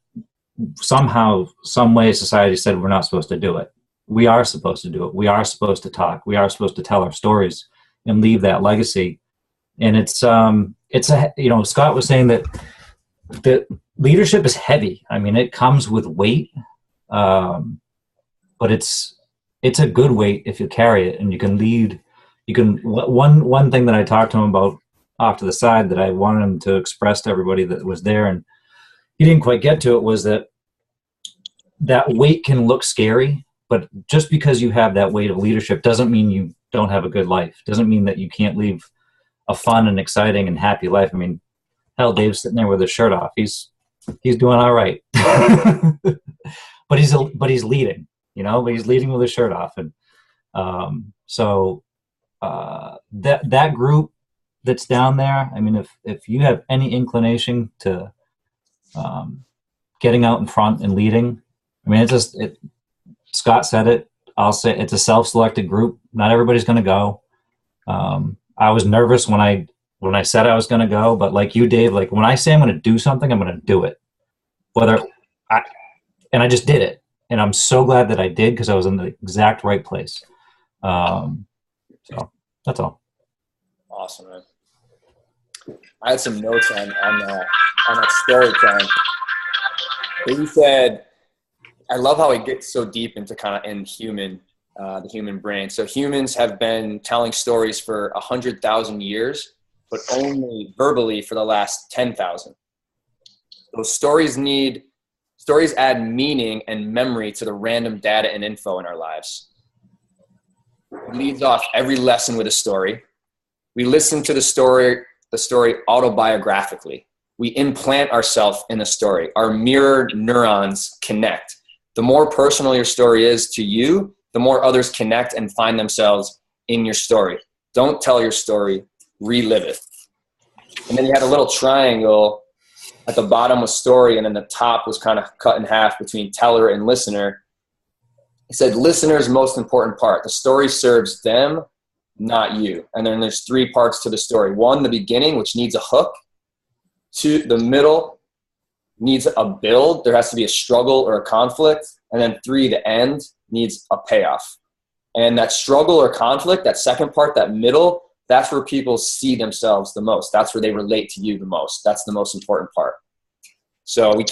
somehow, some way society said we're not supposed to do it. We are supposed to do it. We are supposed to talk. We are supposed to tell our stories and leave that legacy. And it's a, you know, Scott was saying that leadership is heavy. I mean, it comes with weight, but it's a good weight if you carry it and you can lead. You can, one thing that I talked to him about off to the side that I wanted him to express to everybody that was there, and he didn't quite get to it, was that weight can look scary, but just because you have that weight of leadership doesn't mean you don't have a good life. Doesn't mean that you can't live a fun and exciting and happy life. I mean, hell, Dave's sitting there with his shirt off. He's doing all right. but he's leading, you know, but he's leading with his shirt off. And that group that's down there, I mean, if you have any inclination to getting out in front and leading, I mean, Scott said it, I'll say it's a self-selected group. Not everybody's going to go. I was nervous when I said I was going to go, but like you, Dave, like when I say I'm going to do something, I'm going to do it. And I just did it. And I'm so glad that I did, because I was in the exact right place. So that's all.
Awesome, man. I had some notes on that storytelling. He said, I love how he gets so deep into the human brain. So humans have been telling stories for 100,000 years, but only verbally for the last 10,000. Those stories add meaning and memory to the random data and info in our lives. It leads off every lesson with a story. We listen to the story autobiographically. We implant ourselves in the story. Our mirror neurons connect. The more personal your story is to you, the more others connect and find themselves in your story. Don't tell your story, relive it. And then you had a little triangle at the bottom was story, and then the top was kind of cut in half between teller and listener. He said, listener is the most important part. The story serves them, not you. And then there's 3 parts to the story. 1, the beginning, which needs a hook. 2, the middle needs a build. There has to be a struggle or a conflict. And then 3, the end needs a payoff. And that struggle or conflict, that second part, that middle, that's where people see themselves the most. That's where they relate to you the most. That's the most important part. So I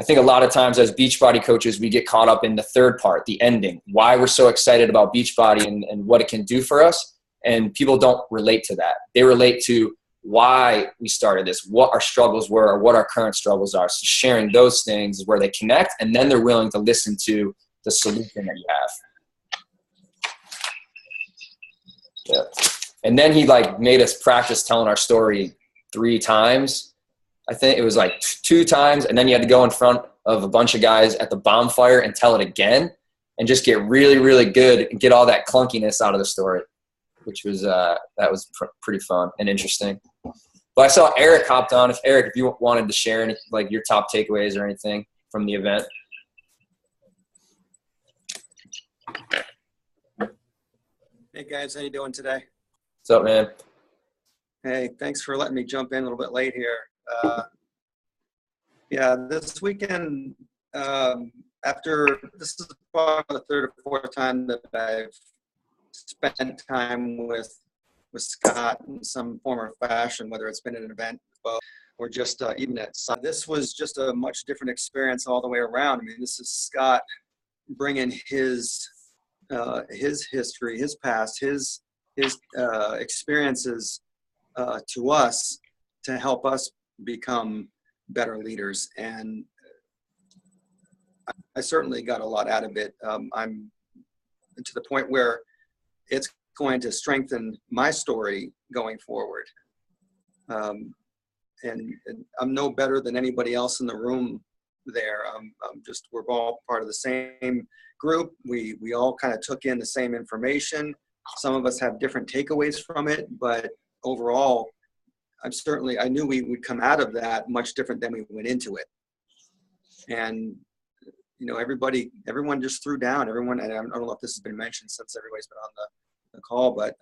think a lot of times as Beachbody coaches, we get caught up in the third part, the ending, why we're so excited about Beachbody and what it can do for us. And people don't relate to that. They relate to why we started this, what our struggles were, or what our current struggles are. So sharing those things is where they connect, and then they're willing to listen to the solution that you have. Yeah. And then he made us practice telling our story 3 times. I think it was 2 times, and then you had to go in front of a bunch of guys at the bonfire and tell it again, and just get really, really good and get all that clunkiness out of the story, which was that was pretty fun and interesting. But I saw Eric hopped on. If you wanted to share any, your top takeaways or anything from the event.
Hey guys, how you doing today?
What's up, man?
Hey, thanks for letting me jump in a little bit late here. Yeah, this weekend, this is probably the 3rd or 4th time that I've spent time with Scott in some form or fashion, whether it's been an event or just even at some. This was just a much different experience all the way around. I mean, this is Scott bringing his history, his past, his experiences to us to help us become better leaders. And I certainly got a lot out of it. I'm to the point where it's going to strengthen my story going forward. And I'm no better than anybody else in the room there. We're all part of the same group. We all kind of took in the same information. Some of us have different takeaways from it, but overall, I knew we would come out of that much different than we went into it. And, you know, everyone just threw down. And I don't know if this has been mentioned since everybody's been on the call, but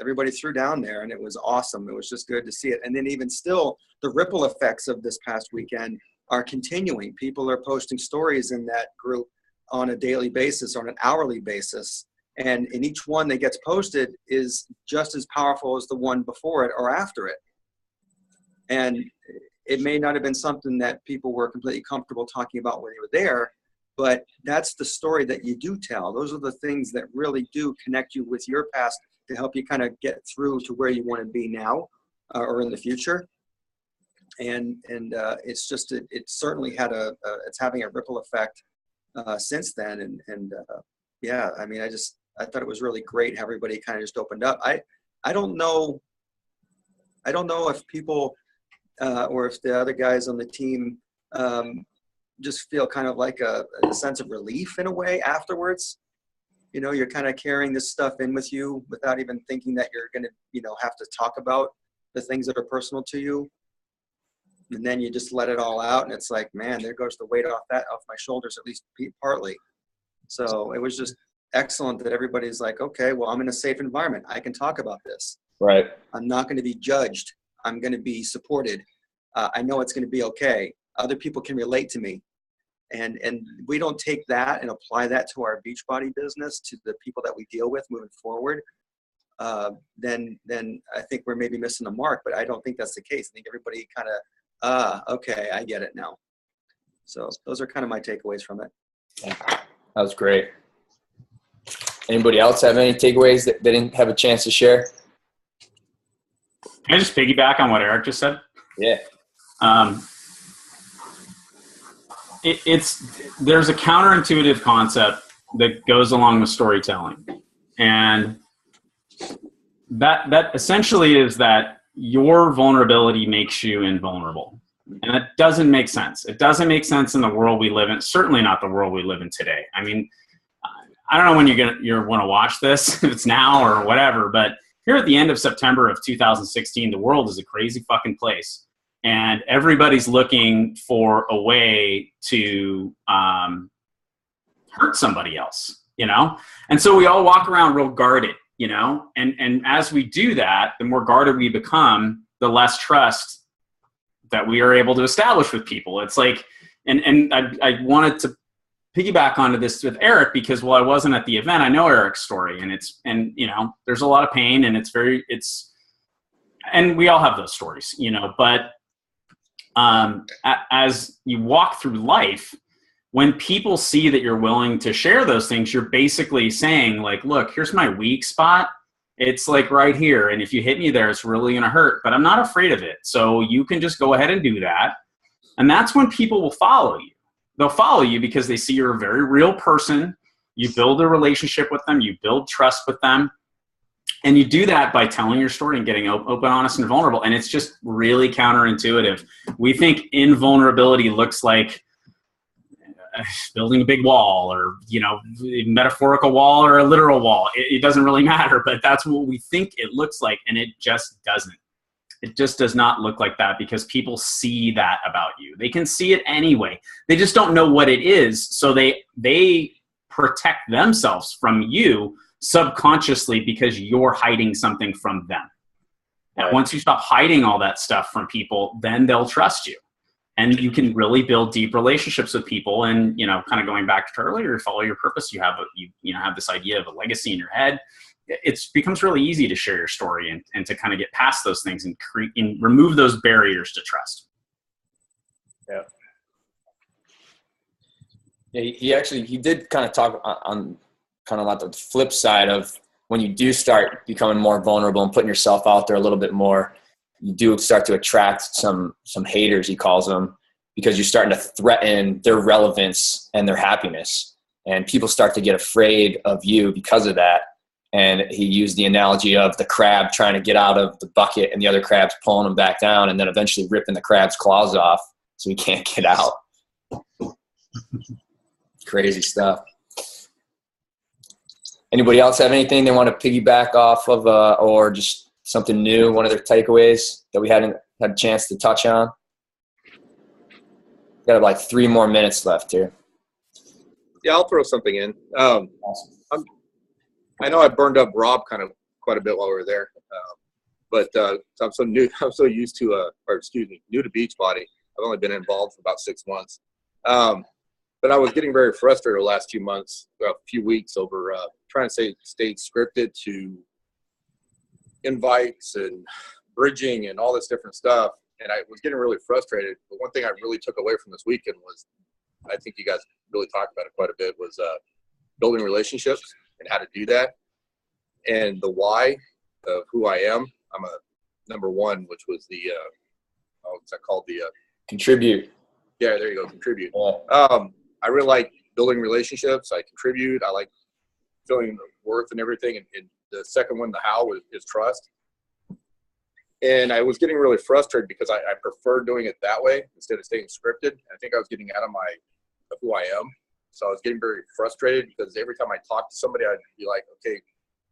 everybody threw down there, and it was awesome. It was just good to see it. And then even still, the ripple effects of this past weekend are continuing. People are posting stories in that group on a daily basis, on an hourly basis. And in each one that gets posted is just as powerful as the one before it or after it. And it may not have been something that people were completely comfortable talking about when they were there, but that's the story that you do tell. Those are the things that really do connect you with your past to help you kind of get through to where you want to be now or in the future. And it's just, it certainly had it's having a ripple effect since then. And yeah, I mean, I thought it was really great how everybody kind of just opened up. I don't know if people or if the other guys on the team just feel kind of like a sense of relief in a way afterwards. You know, you're kind of carrying this stuff in with you without even thinking that you're going to, you know, have to talk about the things that are personal to you. And then you just let it all out. And it's like, man, there goes the weight off my shoulders, at least partly. So it was just excellent that everybody's like, okay, well, I'm in a safe environment. I can talk about this.
Right.
I'm not going to be judged. I'm going to be supported. I know it's going to be okay. Other people can relate to me. And we don't take that and apply that to our Beachbody business, to the people that we deal with moving forward, then I think we're maybe missing the mark. But I don't think that's the case. I think everybody kind of, okay, I get it now. So those are kind of my takeaways from it.
Yeah, that was great. Anybody else have any takeaways that they didn't have a chance to share?
Can I just piggyback on what Eric just said?
Yeah.
There's a counterintuitive concept that goes along with storytelling, and that essentially is that your vulnerability makes you invulnerable, and that doesn't make sense. It doesn't make sense in the world we live in. Certainly not the world we live in today. I mean, I don't know when you're want to watch this, if it's now or whatever, but here at the end of September of 2016, the world is a crazy fucking place. And everybody's looking for a way to hurt somebody else, you know? And so we all walk around real guarded, you know? And as we do that, the more guarded we become, the less trust that we are able to establish with people. It's like, and I wanted to piggyback onto this with Eric because while I wasn't at the event, I know Eric's story, and you know, there's a lot of pain, and and we all have those stories, you know, but as you walk through life, when people see that you're willing to share those things, you're basically saying like, look, here's my weak spot. It's like right here. And if you hit me there, it's really going to hurt, but I'm not afraid of it. So you can just go ahead and do that. And that's when people will follow you. They'll follow you because they see you're a very real person. You build a relationship with them. You build trust with them. And you do that by telling your story and getting open, honest, and vulnerable. And it's just really counterintuitive. We think invulnerability looks like building a big wall, or, you know, a metaphorical wall or a literal wall. It doesn't really matter, but that's what we think it looks like. And it just doesn't. It just does not look like that because people see that about you. They can see it anyway. They just don't know what it is. So they protect themselves from you subconsciously because you're hiding something from them. And once you stop hiding all that stuff from people, then they'll trust you. And you can really build deep relationships with people. And, you know, kind of going back to earlier, follow your purpose. You have this idea of a legacy in your head. It becomes really easy to share your story and to kind of get past those things and remove those barriers to trust.
Yeah. Yeah, he did kind of talk on kind of like the flip side of when you do start becoming more vulnerable and putting yourself out there a little bit more, you do start to attract some haters, he calls them, because you're starting to threaten their relevance and their happiness. And people start to get afraid of you because of that. And he used the analogy of the crab trying to get out of the bucket and the other crab's pulling him back down and then eventually ripping the crab's claws off so he can't get out. Crazy stuff. Anybody else have anything they want to piggyback off of or just something new, one of their takeaways that we hadn't had a chance to touch on? Got like 3 more minutes left here.
Yeah, I'll throw something in.
Awesome.
I know I burned up Rob kind of quite a bit while we were there, but I'm so new. I'm so used to, new to Beachbody. I've only been involved for about 6 months, but I was getting very frustrated the last few weeks over trying to stay scripted to invites and bridging and all this different stuff, and I was getting really frustrated. But one thing I really took away from this weekend was, I think you guys really talked about it quite a bit, was building relationships and how to do that, and the why of who I am. I'm a number one, which was the what's that called? The
Contribute.
Yeah, there you go. Contribute.
Yeah.
I really like building relationships. I contribute. I like feeling the worth and everything. And the second one, the how, is trust. And I was getting really frustrated because I prefer doing it that way instead of staying scripted. I think I was getting out of who I am. So I was getting very frustrated because every time I talked to somebody, I'd be like, okay,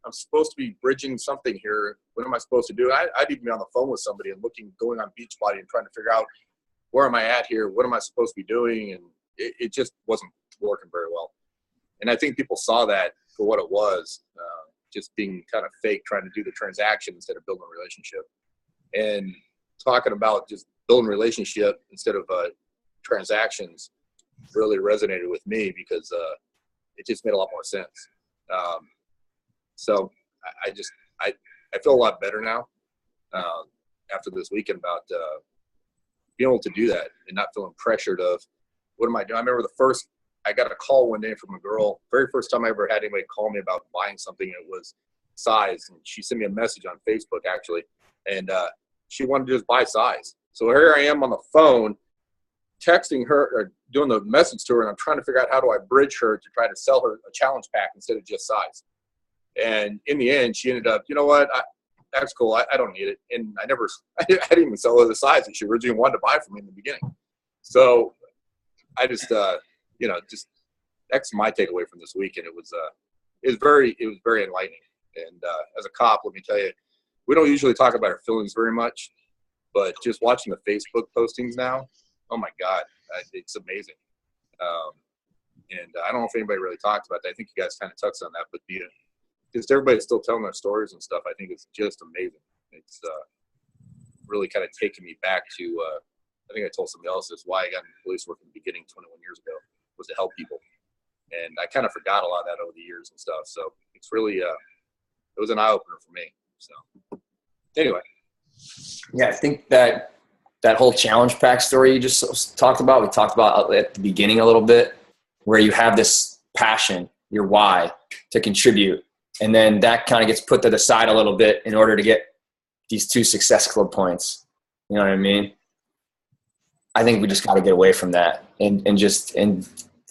I'm supposed to be bridging something here. What am I supposed to do? I'd even be on the phone with somebody and going on Beachbody and trying to figure out, where am I at here? What am I supposed to be doing? And it just wasn't working very well. And I think people saw that for what it was, just being kind of fake, trying to do the transaction instead of building a relationship. And talking about just building relationship instead of transactions really resonated with me because it just made a lot more sense. So I feel a lot better now after this weekend about being able to do that and not feeling pressured of what am I doing. I remember I got a call one day from a girl, very first time I ever had anybody call me about buying something. It was size, and she sent me a message on Facebook actually, and she wanted to just buy size. So here I am on the phone texting her or doing the message to her, and I'm trying to figure out how do I bridge her to try to sell her a challenge pack instead of just size. And in the end, she ended up, you know what, that's cool. I don't need it. And I didn't even sell her the size that she originally wanted to buy from me in the beginning. So I just, that's my takeaway from this week. And it was very enlightening. And as a cop, let me tell you, we don't usually talk about our feelings very much, but just watching the Facebook postings now, oh my God, it's amazing. And I don't know if anybody really talks about that. I think you guys kind of touched on that, but just everybody's still telling their stories and stuff. I think it's just amazing. It's really kind of taken me back to, I think I told somebody else this, why I got into police work in the beginning 21 years ago, was to help people. And I kind of forgot a lot of that over the years and stuff. So it's really, it was an eye-opener for me. So anyway.
Yeah, I think that whole challenge pack story you just talked about, we talked about at the beginning a little bit, where you have this passion, your why, to contribute. And then that kind of gets put to the side a little bit in order to get these 2 Success Club points. You know what I mean? I think we just got to get away from that and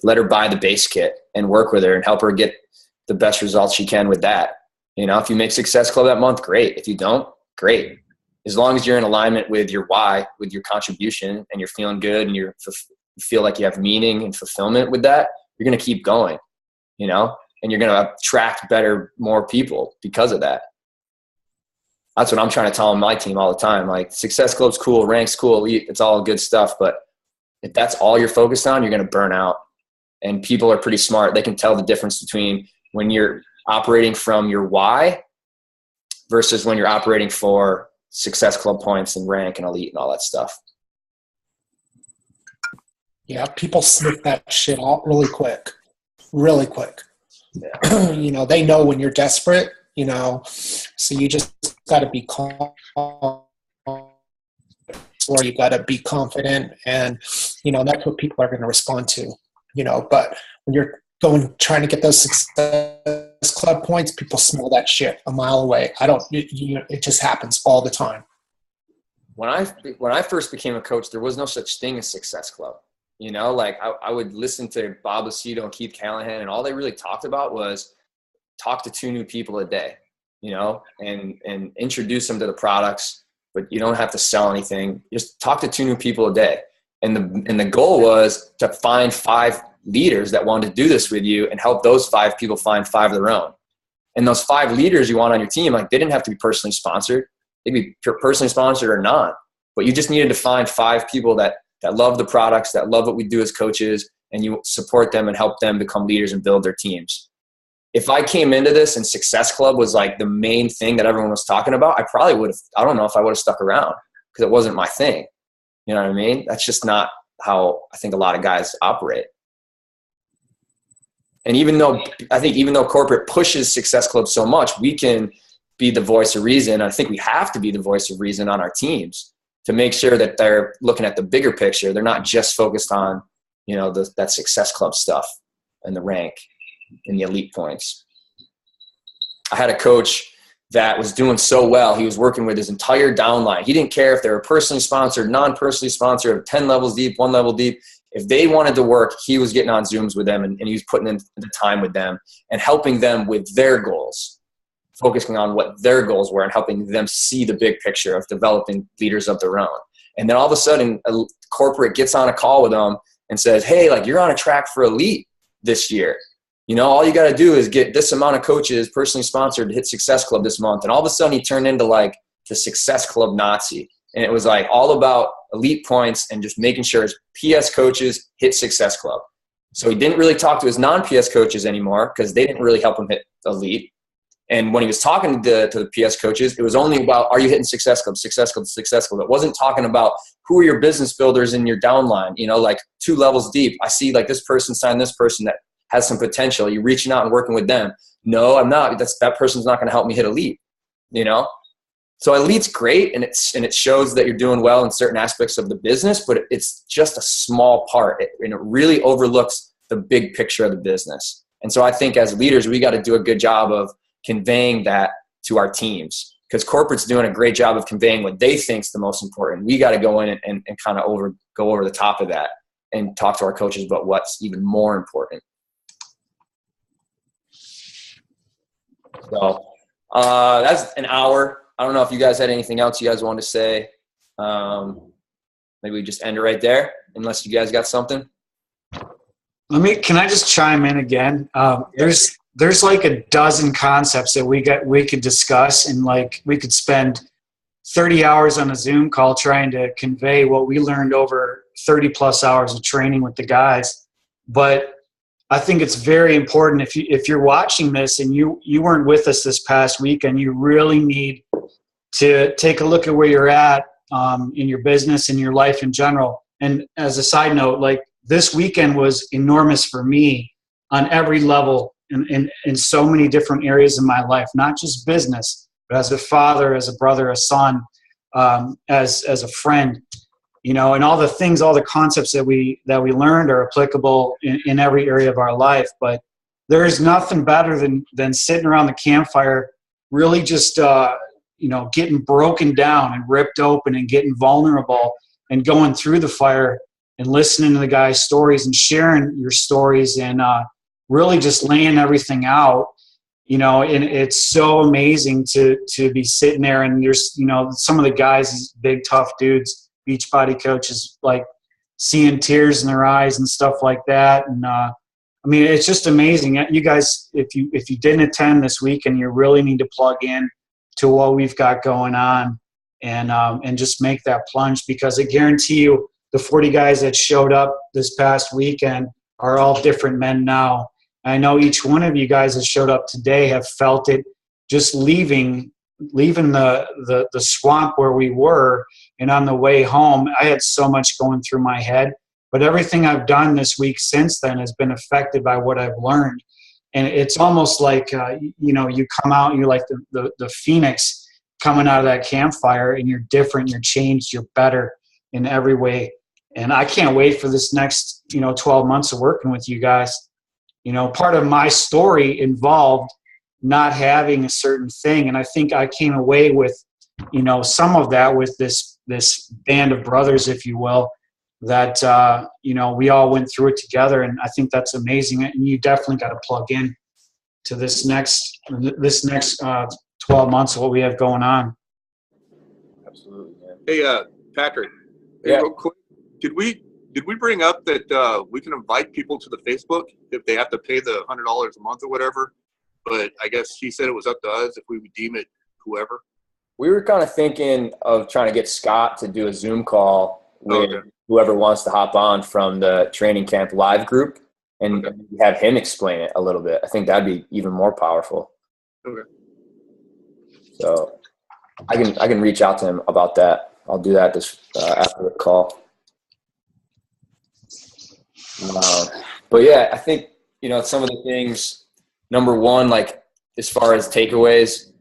let her buy the base kit and work with her and help her get the best results she can with that. You know, if you make Success Club that month, great. If you don't, great. As long as you're in alignment with your why, with your contribution, and you're feeling good and you feel like you have meaning and fulfillment with that, you're going to keep going, you know, and you're going to attract more people because of that. That's what I'm trying to tell my team all the time. Like, Success Club's cool, rank's cool, elite, it's all good stuff. But if that's all you're focused on, you're going to burn out. And people are pretty smart. They can tell the difference between when you're operating from your why versus when you're operating for Success Club points and rank and elite and all that stuff.
Yeah, people sniff that shit out really quick. Yeah. You know, they know when you're desperate, you know, so you just got to be calm, or you got to be confident, and, you know, that's what people are going to respond to, you know. But when you're trying to get those Success Club points, people smell that shit a mile away. It just happens all the time.
When I first became a coach, there was no such thing as Success Club. You know, like I would listen to Bob Lucido and Keith Callahan, and all they really talked about was talk to 2 new people a day, you know, and introduce them to the products, but you don't have to sell anything. Just talk to 2 new people a day. And the goal was to find 5 leaders that wanted to do this with you and help those 5 people find 5 of their own. And those 5 leaders you want on your team, like, they didn't have to be personally sponsored. They'd be personally sponsored or not, but you just needed to find 5 people that love the products, that love what we do as coaches, and you support them and help them become leaders and build their teams. If I came into this and Success Club was like the main thing that everyone was talking about, I probably would have, I don't know if I would have stuck around, because it wasn't my thing. You know what I mean? That's just not how I think a lot of guys operate. And even though corporate pushes Success Club so much, we can be the voice of reason. I think we have to be the voice of reason on our teams to make sure that they're looking at the bigger picture. They're not just focused on, you know, that Success Club stuff and the rank and the elite points. I had a coach that was doing so well. He was working with his entire downline. He didn't care if they were personally sponsored, non-personally sponsored, 10 levels deep, 1 level deep. If they wanted to work, he was getting on Zooms with them, and he was putting in the time with them and helping them with their goals, focusing on what their goals were and helping them see the big picture of developing leaders of their own. And then all of a sudden, a corporate gets on a call with them and says, hey, like, you're on a track for elite this year. You know, all you got to do is get this amount of coaches personally sponsored to hit Success Club this month. And all of a sudden he turned into like the Success Club Nazi. And it was like all about elite points and just making sure his PS coaches hit Success Club. So he didn't really talk to his non-PS coaches anymore because they didn't really help him hit elite. And when he was talking to the PS coaches, it was only about, are you hitting Success Club, Success Club, Success Club? It wasn't talking about who are your business builders in your downline, you know, like 2 levels deep. I see like this person signed this person that has some potential. You're reaching out and working with them. No, I'm not. That person's not going to help me hit elite, you know? So elite's great, and it shows that you're doing well in certain aspects of the business, but it's just a small part, and it really overlooks the big picture of the business. And so I think as leaders, we got to do a good job of conveying that to our teams, because corporate's doing a great job of conveying what they think is the most important. We got to go in and kind of go over the top of that and talk to our coaches about what's even more important. So that's an hour. I don't know if you guys had anything else you guys wanted to say. Maybe we just end it right there, unless you guys got something.
Can I just chime in again? There's like a dozen concepts that we could discuss, and like we could spend 30 hours on a Zoom call trying to convey what we learned over 30 plus hours of training with the guys. But I think it's very important, if you're watching this and you weren't with us this past weekend, you really need to take a look at where you're at in your business and your life in general. And as a side note, like, this weekend was enormous for me on every level in so many different areas of my life, not just business, but as a father, as a brother, a son, as a friend. You know, and all the things, all the concepts that we learned are applicable in every area of our life. But there is nothing better than sitting around the campfire, really just getting broken down and ripped open and getting vulnerable and going through the fire and listening to the guys' stories and sharing your stories and really just laying everything out. You know, and it's so amazing to be sitting there, and there's, you know, some of the guys, these big tough dudes, Beachbody coaches, like seeing tears in their eyes and stuff like that. And I mean, it's just amazing. You guys, if you didn't attend this weekend, you really need to plug in to what we've got going on and just make that plunge, because I guarantee you the 40 guys that showed up this past weekend are all different men now. I know each one of you guys that showed up today have felt it, just leaving the swamp where we were. And on the way home, I had so much going through my head, but everything I've done this week since then has been affected by what I've learned. And it's almost like, you come out and you're like the phoenix coming out of that campfire, and you're different, you're changed, you're better in every way. And I can't wait for this next, 12 months of working with you guys. You know, part of my story involved not having a certain thing. And I think I came away with, some of that with this band of brothers, if you will, that, we all went through it together. And I think that's amazing. And you definitely got to plug in. to this next 12 months of what we have going on.
Absolutely, man.
Hey, Patrick. Hey,
Yeah.
real quick, did we bring up that we can invite people to the Facebook if they have to pay the $100 a month or whatever? But I guess he said it was up to us if we would deem it whoever.
We were kind of thinking of trying to get Scott to do a Zoom call with whoever wants to hop on from the training camp live group and have him explain it a little bit. I think that'd be even more powerful.
Okay.
So I can reach out to him about that. I'll do that after the call. But yeah, I think, some of the things, number one, like as far as takeaways,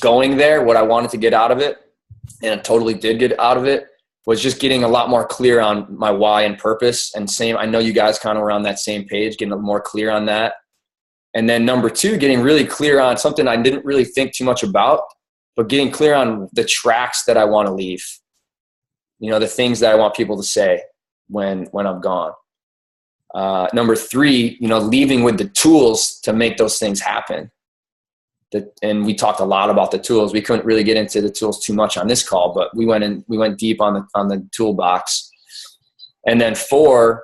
going there, what I wanted to get out of it, and I totally did get out of it, was just getting a lot more clear on my why and purpose. And I know you guys kind of were on that same page, getting more clear on that. And then number two, getting really clear on something I didn't really think too much about, but getting clear on the tracks that I want to leave. The things that I want people to say when I'm gone. Number three, leaving with the tools to make those things happen. And we talked a lot about the tools. We couldn't really get into the tools too much on this call, but we went deep on the toolbox. And then four,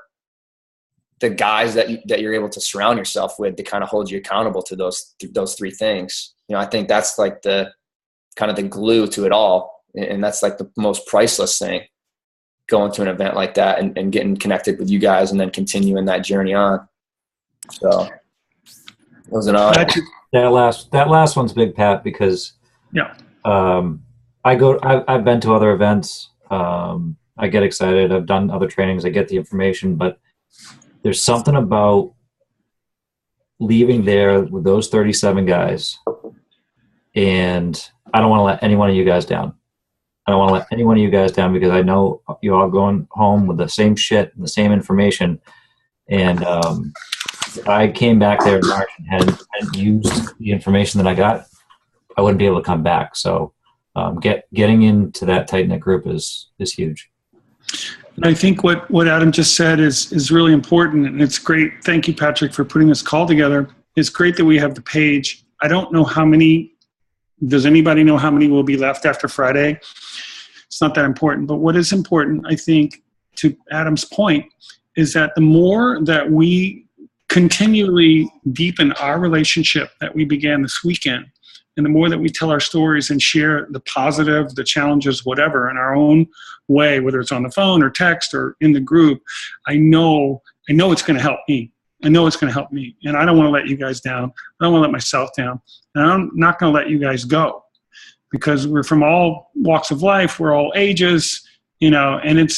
the guys that you're able to surround yourself with to kind of hold you accountable to those three things. I think that's like the kind of the glue to it all. And that's like the most priceless thing, going to an event like that and getting connected with you guys and then continuing that journey on. So it was an honor.
That last one's big, Pat, because I've been to other events. I get excited. I've done other trainings. I get the information, but there's something about leaving there with those 37 guys, and I don't want to let any one of you guys down. I don't want to let any one of you guys down because I know you're all going home with the same shit and the same information. And if I came back there in March and hadn't used the information that I got, I wouldn't be able to come back. So getting into that tight-knit group is huge.
I think what Adam just said is really important, and it's great. Thank you, Patrick, for putting this call together. It's great that we have the page. I don't know how many. Does anybody know how many will be left after Friday? It's not that important. But what is important, I think, to Adam's point, is that the more that we continually deepen our relationship that we began this weekend, and the more that we tell our stories and share the positive, the challenges, whatever, in our own way, whether it's on the phone or text or in the group, I know it's going to help me. I know it's going to help me. And I don't want to let you guys down. I don't want to let myself down. And I'm not going to let you guys go, because we're from all walks of life. We're all ages, and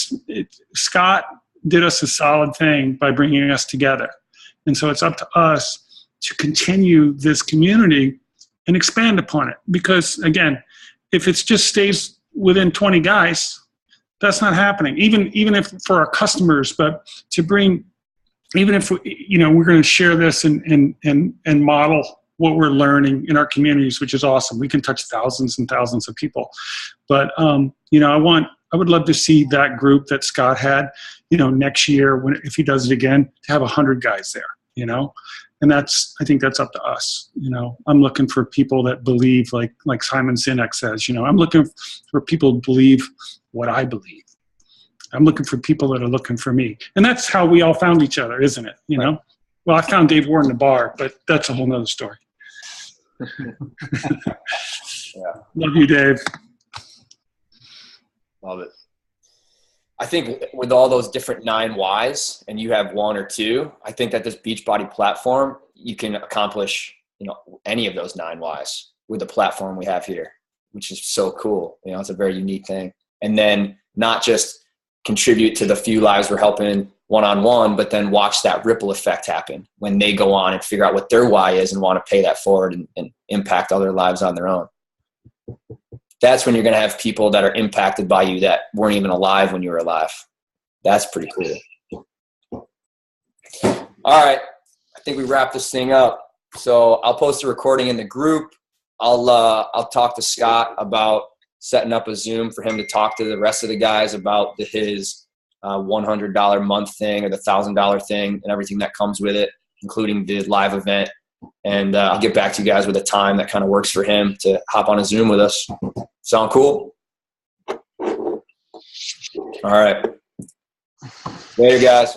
Scott did us a solid thing by bringing us together. And so it's up to us to continue this community and expand upon it. Because again, if it just stays within 20 guys, that's not happening. Even if for our customers, but to bring, even if we're going to share this and model what we're learning in our communities, which is awesome. We can touch thousands and thousands of people. But I would love to see that group that Scott had, next year if he does it again, to have 100 guys there. And I think that's up to us. I'm looking for people that believe, like Simon Sinek says. I'm looking for people who believe what I believe. I'm looking for people that are looking for me. And that's how we all found each other, isn't it? Right. Well, I found Dave Ward in the bar, but that's a whole nother story.
Yeah.
Love you, Dave.
Love it. I think with all those different 9 whys, and you have 1 or 2, I think that this Beachbody platform, you can accomplish, any of those 9 whys with the platform we have here, which is so cool. It's a very unique thing. And then not just contribute to the few lives we're helping one-on-one, but then watch that ripple effect happen when they go on and figure out what their why is and want to pay that forward and impact other lives on their own. That's when you're going to have people that are impacted by you that weren't even alive when you were alive. That's pretty cool. All right. I think we wrap this thing up. So I'll post a recording in the group. I'll talk to Scott about setting up a Zoom for him to talk to the rest of the guys about his $100 month thing or the $1,000 thing and everything that comes with it, including the live event. And I'll get back to you guys with a time that kind of works for him to hop on a Zoom with us. Sound cool? All right. Later, guys.